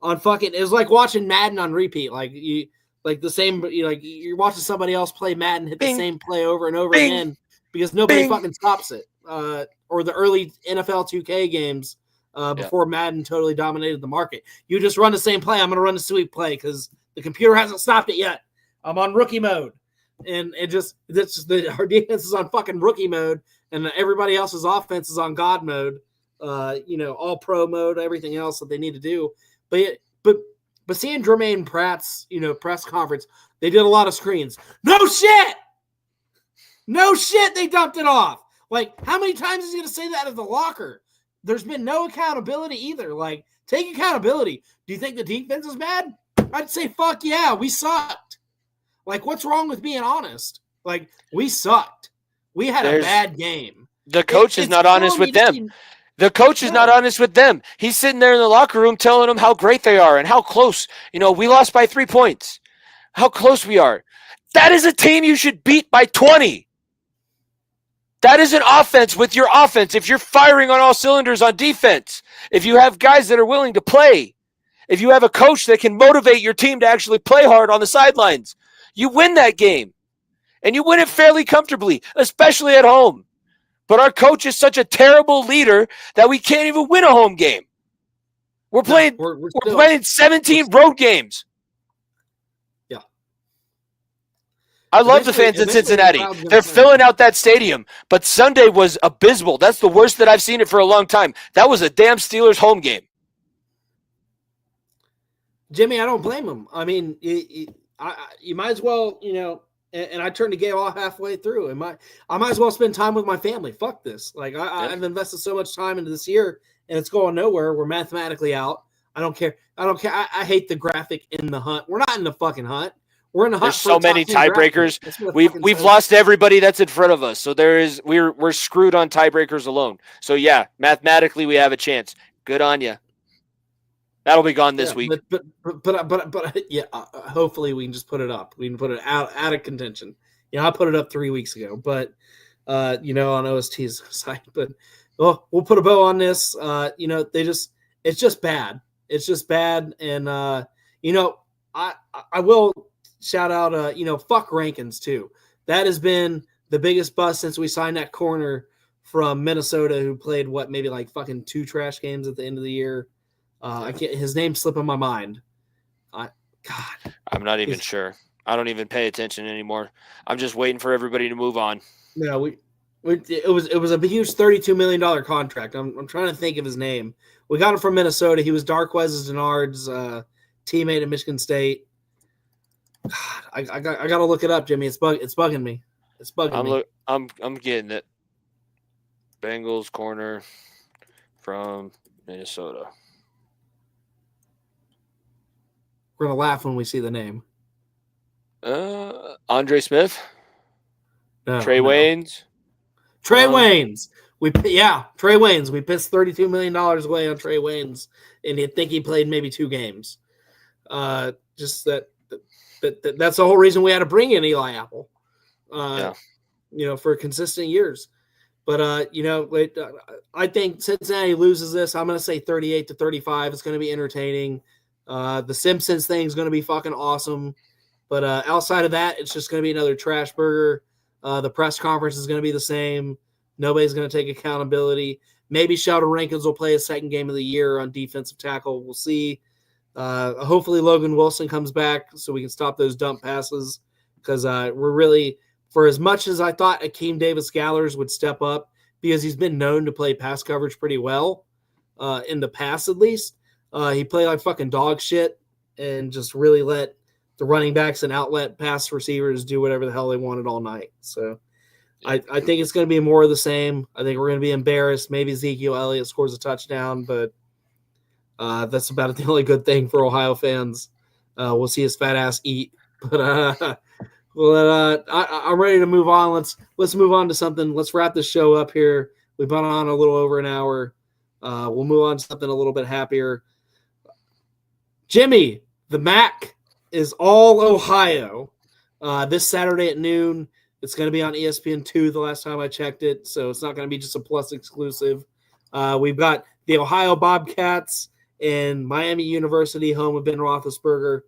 on fucking – it was like watching Madden on repeat. Like, the same – you're watching somebody else play Madden, hit the same play over and over again. Because nobody fucking stops it. Or the early NFL 2K games before Madden totally dominated the market. You just run the same play. I'm going to run the sweep play because the computer hasn't stopped it yet. I'm on rookie mode. And our defense is on fucking rookie mode, and everybody else's offense is on God mode. All pro mode, everything else that they need to do. But But seeing Jermaine Pratt's, press conference, they did a lot of screens. No shit! No shit, they dumped it off. Like, how many times is he going to say that at the locker? There's been no accountability either. Like, take accountability. Do you think the defense is bad? I'd say, fuck yeah, we sucked. Like, what's wrong with being honest? Like, we sucked. We had a bad game. The coach is not honest with them. The coach is not honest with them. He's sitting there in the locker room telling them how great they are and how close. We lost by 3 points. How close we are. That is a team you should beat by 20. That is an offense with your offense. If you're firing on all cylinders on defense, if you have guys that are willing to play, if you have a coach that can motivate your team to actually play hard on the sidelines, you win that game. And you win it fairly comfortably, especially at home. But our coach is such a terrible leader that we can't even win a home game. We're playing 17 road games. Yeah. I love the fans in Cincinnati. They're filling out that stadium. But Sunday was abysmal. That's the worst that I've seen it for a long time. That was a damn Steelers home game. Jimmy, I don't blame him. I mean, you might as well, and I turned the game off halfway through. I might as well spend time with my family. Fuck this. Like, I've invested so much time into this year, and it's going nowhere. We're mathematically out. I don't care. I hate the graphic in the hunt. We're not in the fucking hunt. We're in the hunt. There's so many tiebreakers. We've lost everybody that's in front of us. So we're screwed on tiebreakers alone. So yeah, mathematically we have a chance. Good on you. That'll be gone this week. But yeah, hopefully we can just put it up. We can put it out of contention. I put it up 3 weeks ago, but on OST's site. But we'll put a bow on this. It's just bad. It's just bad, and I will shout out fuck Rankins too. That has been the biggest bust since we signed that corner from Minnesota who played maybe like fucking 2 trash games at the end of the year. I can't. His name's slipping my mind. God, I'm not even sure. I don't even pay attention anymore. I'm just waiting for everybody to move on. No, it was a huge $32 million contract. I'm trying to think of his name. We got him from Minnesota. He was Darquez's Denard's teammate at Michigan State. God, I got to look it up, Jimmy. It's bugging me. It's bugging me. I'm getting it. Bengals corner from Minnesota. We're gonna laugh when we see the name. Andre Smith. No, Trey Waynes. Trey Waynes. Trey Waynes. We pissed $32 million away on Trey Waynes, and you think he played maybe 2 games. Just that's the whole reason we had to bring in Eli Apple. For consistent years. But I think Cincinnati loses this. I'm gonna say 38-35. It's gonna be entertaining. The Simpsons thing is going to be fucking awesome. But outside of that, it's just going to be another trash burger. The press conference is going to be the same. Nobody's going to take accountability. Maybe Sheldon Rankins will play a second game of the year on defensive tackle. We'll see. Hopefully Logan Wilson comes back so we can stop those dump passes because we're really, for as much as I thought Akeem Davis-Gallers would step up because he's been known to play pass coverage pretty well in the past at least. He played like fucking dog shit and just really let the running backs and outlet pass receivers do whatever the hell they wanted all night. So I think it's going to be more of the same. I think we're going to be embarrassed. Maybe Ezekiel Elliott scores a touchdown, but that's about the only good thing for Ohio fans. We'll see his fat ass eat. But I'm ready to move on. Let's move on to something. Let's wrap this show up here. We've been on a little over an hour. We'll move on to something a little bit happier. Jimmy, the MAC is all Ohio this Saturday at noon. It's going to be on ESPN2 the last time I checked it, so it's not going to be just a Plus exclusive. We've got the Ohio Bobcats and Miami University, home of Ben Roethlisberger,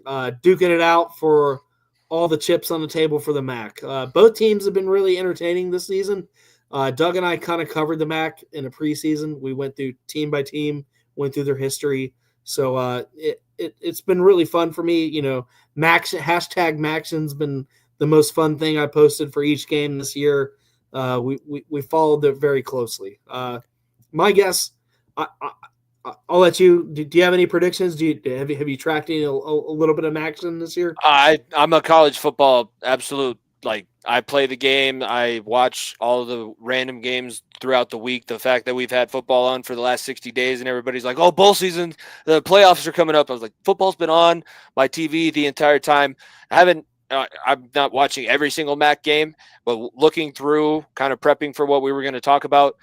duking it out for all the chips on the table for the MAC. Both teams have been really entertaining this season. Doug and I kind of covered the MAC in a preseason. We went through team by team, went through their history. So it's been really fun for me. Max hashtag Maxion's been the most fun thing I posted for each game this year. We followed it very closely. My guess, I'll let you. Do you have any predictions? Have you tracked any a little bit of action this year? I'm a college football absolute. Like, I play the game. I watch all the random games throughout the week. The fact that we've had football on for the last 60 days and everybody's like, oh, bowl season, the playoffs are coming up. I was like, football's been on my TV the entire time. I'm not watching every single MAC game, but looking through, kind of prepping for what we were going to talk about,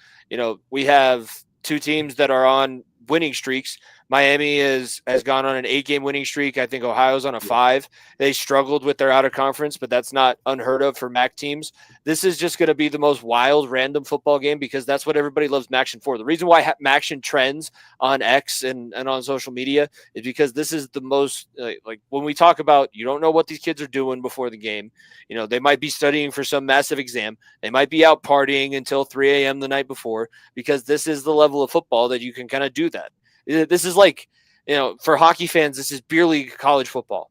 we have two teams that are on winning streaks. Miami has gone on an 8-game winning streak. I think Ohio's on a 5. They struggled with their out of conference, but that's not unheard of for MAC teams. This is just going to be the most wild, random football game because that's what everybody loves MACtion for. The reason why MACtion trends on X and on social media is because this is the most like when we talk about, you don't know what these kids are doing before the game. They might be studying for some massive exam. They might be out partying until 3 a.m. the night before, because this is the level of football that you can kind of do that. This is like, for hockey fans, this is beer league college football.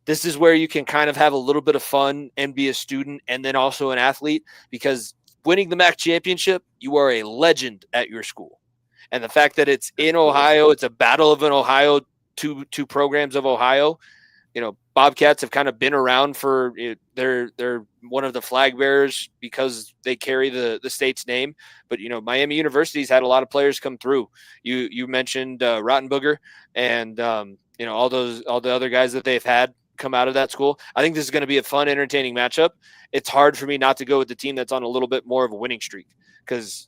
This is where you can kind of have a little bit of fun and be a student and then also an athlete, because winning the MAC championship, you are a legend at your school. And the fact that it's in Ohio, it's a battle of an Ohio, two programs of Ohio. Bobcats have kind of been around for, they're one of the flag bearers because they carry the state's name. But, Miami University's had a lot of players come through. You mentioned Rottenbooger and, all the other guys that they've had come out of that school. I think this is going to be a fun, entertaining matchup. It's hard for me not to go with the team that's on a little bit more of a winning streak because,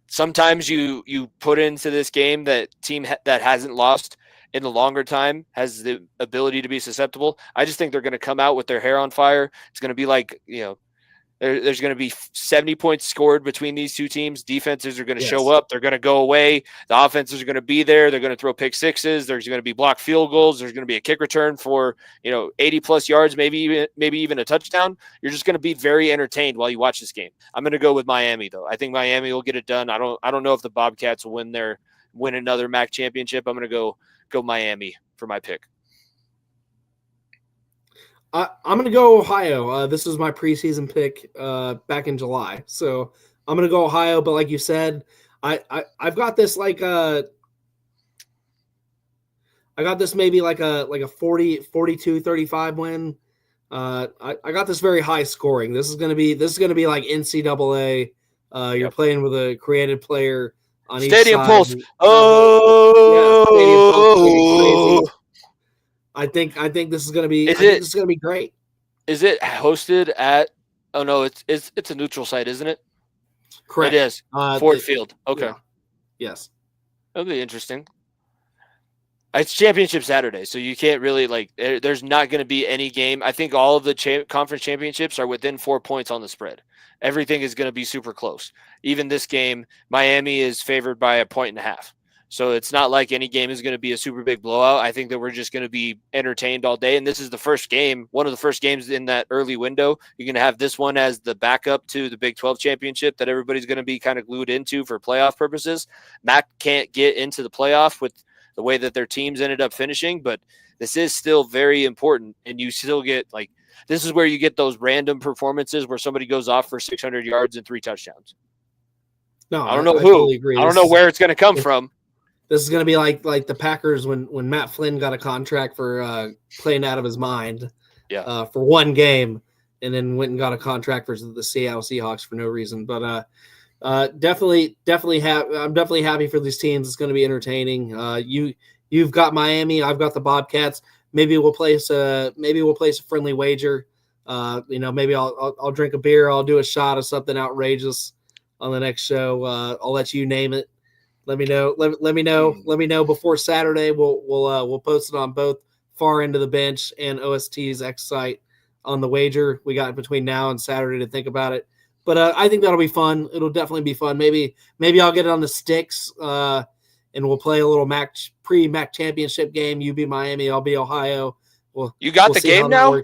sometimes you put into this game that team that hasn't lost in the longer time has the ability to be susceptible. I just think they're going to come out with their hair on fire. It's going to be like, there's going to be 70 points scored between these two teams. Defenses are going to show up. They're going to go away. The offenses are going to be there. They're going to throw pick sixes. There's going to be blocked field goals. There's going to be a kick return for, 80 plus yards, maybe even a touchdown. You're just going to be very entertained while you watch this game. I'm going to go with Miami though. I think Miami will get it done. I don't know if the Bobcats will win another MAC championship. I'm going to go Miami for my pick. I'm going to go Ohio. This was my preseason pick back in July. So I'm going to go Ohio. But like you said, I've got this I got this maybe like a 42-35 win. I got this very high scoring. This is going to be like NCAA. You're playing with a creative player on Stadium each side. Pulse. Stadium Pulse. I think this is going to be. This is going to be great. Is it hosted at? Oh no, it's a neutral site, isn't it? Correct. It is Ford Field. Okay. Yeah. Yes. That'll be interesting. It's championship Saturday, so you can't really there's not going to be any game. I think all of the conference championships are within 4 points on the spread. Everything is going to be super close. Even this game, Miami is favored by 1.5. So it's not like any game is going to be a super big blowout. I think that we're just going to be entertained all day. And this is the first game, one of the first games in that early window. You're going to have this one as the backup to the Big 12 championship that everybody's going to be kind of glued into for playoff purposes. MAC can't get into the playoff with the way that their teams ended up finishing, but this is still very important. And you still get this is where you get those random performances where somebody goes off for 600 yards and 3 touchdowns. No, I don't know who. Totally agree. I don't know where it's going to come from. This is going to be like the Packers when Matt Flynn got a contract for playing out of his mind for one game, and then went and got a contract for the Seattle Seahawks for no reason. But I'm definitely happy for these teams. It's going to be entertaining. You've got Miami. I've got the Bobcats. Maybe we'll place a friendly wager. Maybe I'll drink a beer. I'll do a shot of something outrageous on the next show. I'll let you name it. Let me know. Let me know before Saturday. We'll post it on both Far End of the Bench and OST's X site on the wager. We got between now and Saturday to think about it. But I think that'll be fun. It'll definitely be fun. Maybe I'll get it on the sticks and we'll play a little pre-MAC championship game. You be Miami, I'll be Ohio. You got the game now?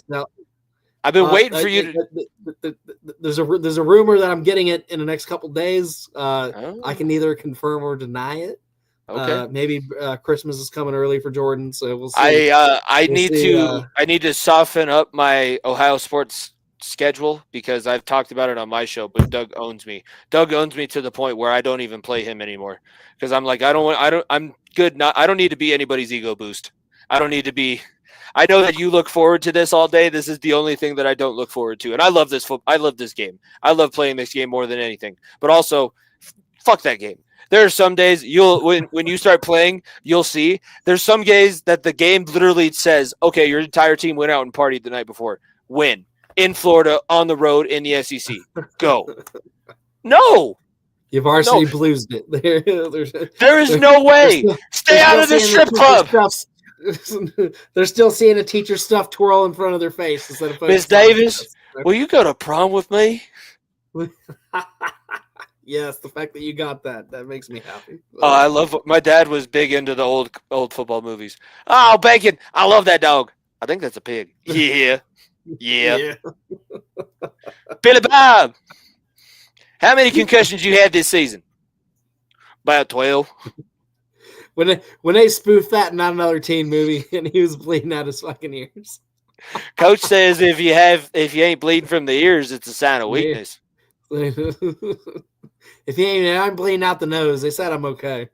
I've been waiting for you to. There's a rumor that I'm getting it in the next couple days. I can neither confirm or deny it. Okay. Maybe Christmas is coming early for Jordan, so we'll see. I need to soften up my Ohio sports schedule because I've talked about it on my show, but Doug owns me. Doug owns me to the point where I don't even play him anymore because I'm like, I'm good. I don't need to be anybody's ego boost. I don't need to be. I know that you look forward to this all day. This is the only thing that I don't look forward to. And I love this. I love this game. I love playing this game more than anything, but also fuck that game. There are some days when you start playing, you'll see there's some days that the game literally says, okay, your entire team went out and partied the night before. Win. In Florida, on the road, in the SEC. Go. No. You varsity blues it. There is no way. Stay out of the strip club. They're still seeing a teacher stuff twirl in front of their face instead of Miss Davis, will you go to prom with me? Yes, the fact that you got that makes me happy. Oh, I love. My dad was big into the old football movies. Oh, bacon! I love that dog. I think that's a pig. Yeah. Billy Bob, how many concussions you had this season? About 12. When they spoofed that Not Another Teen movie and he was bleeding out his fucking ears. Coach says if you ain't bleeding from the ears, it's a sign of weakness. I'm bleeding out the nose. They said I'm okay.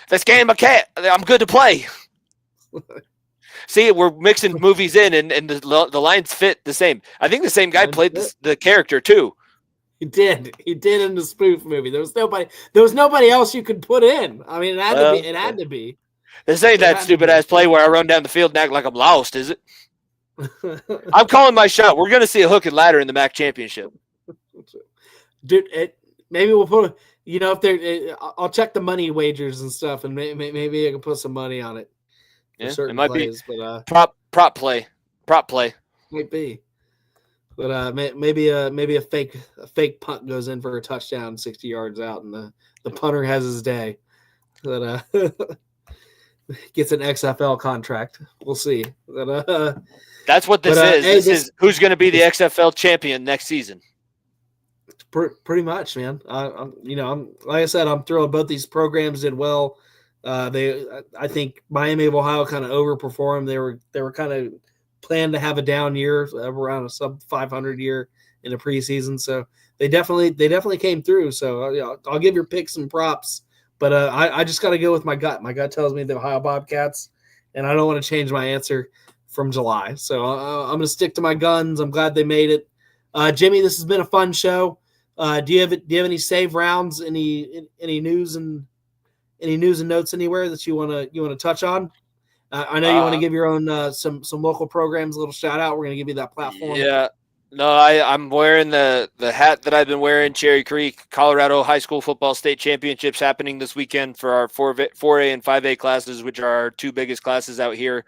This game of cat. I'm good to play. See, we're mixing movies in, and the lines fit the same. I think the same guy played the character too. He did in the spoof movie. There was nobody else you could put in. I mean, it had to be. This ain't that stupid ass play where I run down the field and act like I'm lost, is it? I'm calling my shot. We're gonna see a hook and ladder in the MAC championship. Dude, maybe we'll put. If there, I'll check the money wagers and stuff, and maybe I can put some money on it. Yeah, it might plays, be but prop play might be. But maybe a fake punt goes in for a touchdown 60 yards out, and the punter has his day. But gets an XFL contract. We'll see. But, that's what this is. This is who's going to be the XFL champion next season. Pretty much, man. I'm like I said, I'm thrilled. Both these programs did well. I think Miami of Ohio kind of overperformed. They were kind of planned to have a down year, around a sub 500 year in the preseason. So they definitely came through. So I'll give your picks some props, but I just got to go with my gut. My gut tells me the Ohio Bobcats, and I don't want to change my answer from July. So I'm going to stick to my guns. I'm glad they made it. Jimmy, this has been a fun show. Do you have any save rounds? Any news and notes anywhere that you want to touch on? I know you want to give your own some local programs a little shout out. We're going to give you that platform. Yeah. No, I'm wearing the hat that I've been wearing. Cherry Creek, Colorado High School Football State Championships happening this weekend for our 4A and 5A classes, which are our two biggest classes out here.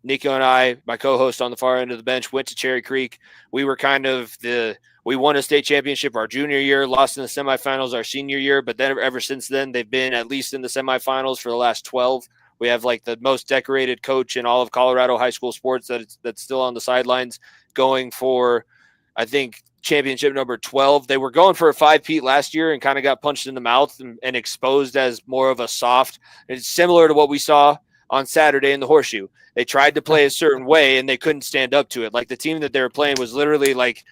Nico and I, my co-host on the far end of the bench, went to Cherry Creek. We were we won a state championship our junior year, lost in the semifinals our senior year, but then ever since then, they've been at least in the semifinals for the last 12. We have like the most decorated coach in all of Colorado high school sports that's still on the sidelines going for, I think, championship number 12. They were going for a 5-peat last year and kind of got punched in the mouth and exposed as more of a soft. It's similar to what we saw on Saturday in the Horseshoe. They tried to play a certain way and they couldn't stand up to it. Like the team that they were playing was literally like,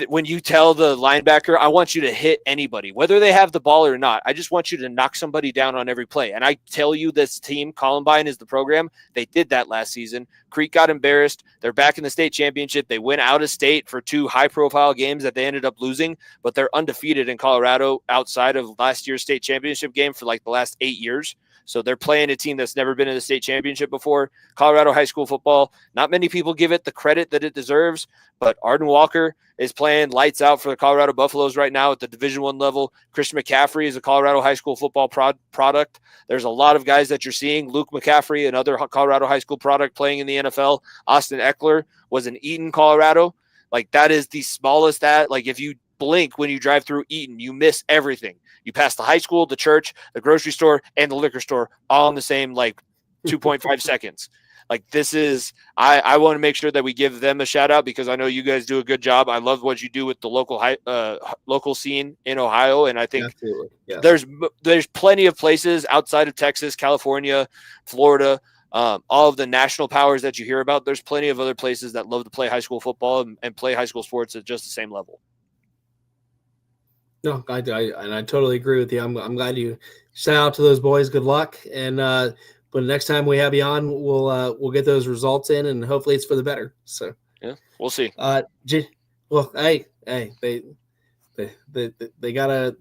when you tell the linebacker, I want you to hit anybody, whether they have the ball or not. I just want you to knock somebody down on every play. And I tell you, this team, Columbine is the program. They did that last season. Creek got embarrassed. They're back in the state championship. They went out of state for 2 high-profile games that they ended up losing, but they're undefeated in Colorado outside of last year's state championship game for like the last 8 years. So they're playing a team that's never been in the state championship before. Colorado high school football, not many people give it the credit that it deserves, but Arden Walker is playing lights out for the Colorado Buffaloes right now at the Division I level. Christian McCaffrey is a Colorado high school football product. There's a lot of guys that you're seeing. Luke McCaffrey, another Colorado high school product playing in the NFL. Austin Eckler was in Eaton, Colorado. Like that is the smallest like if you blink when you drive through Eaton, you miss everything. You pass the high school, the church, the grocery store, and the liquor store all in the same 2.5 seconds. Like this is, I want to make sure that we give them a shout out because I know you guys do a good job. I love what you do with the local scene in Ohio, and I think yes. There's plenty of places outside of Texas, California, Florida, all of the national powers that you hear about, there's plenty of other places that love to play high school football and play high school sports at just the same level. No, I totally agree with you. I'm glad you shout out to those boys. Good luck, and but next time we have you on, we'll get those results in, and hopefully it's for the better. So yeah, we'll see. Well, hey, they gotta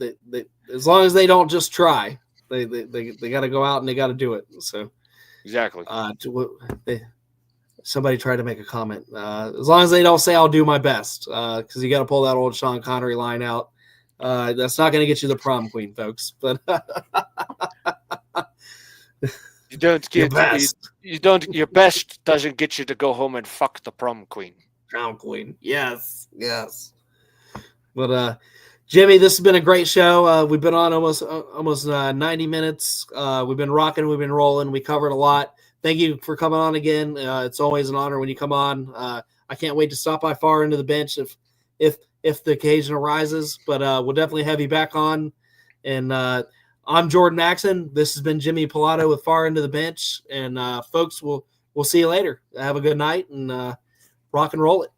as long as they don't just try, they gotta go out and they gotta do it. So exactly. Somebody tried to make a comment. As long as they don't say I'll do my best, because you got to pull that old Sean Connery line out. That's not going to get you the prom queen, folks. But you don't get your best doesn't get you to go home and fuck the prom queen. Prom queen, yes. But Jimmy, this has been a great show. We've been on almost 90 minutes. We've been rocking, we've been rolling. We covered a lot. Thank you for coming on again. It's always an honor when you come on. I can't wait to stop by Far Into the Bench if the occasion arises, but we'll definitely have you back on. And I'm Jordan Axon. This has been Jimmy Pilato with Far Into the Bench. And folks, we'll see you later. Have a good night and rock and roll it.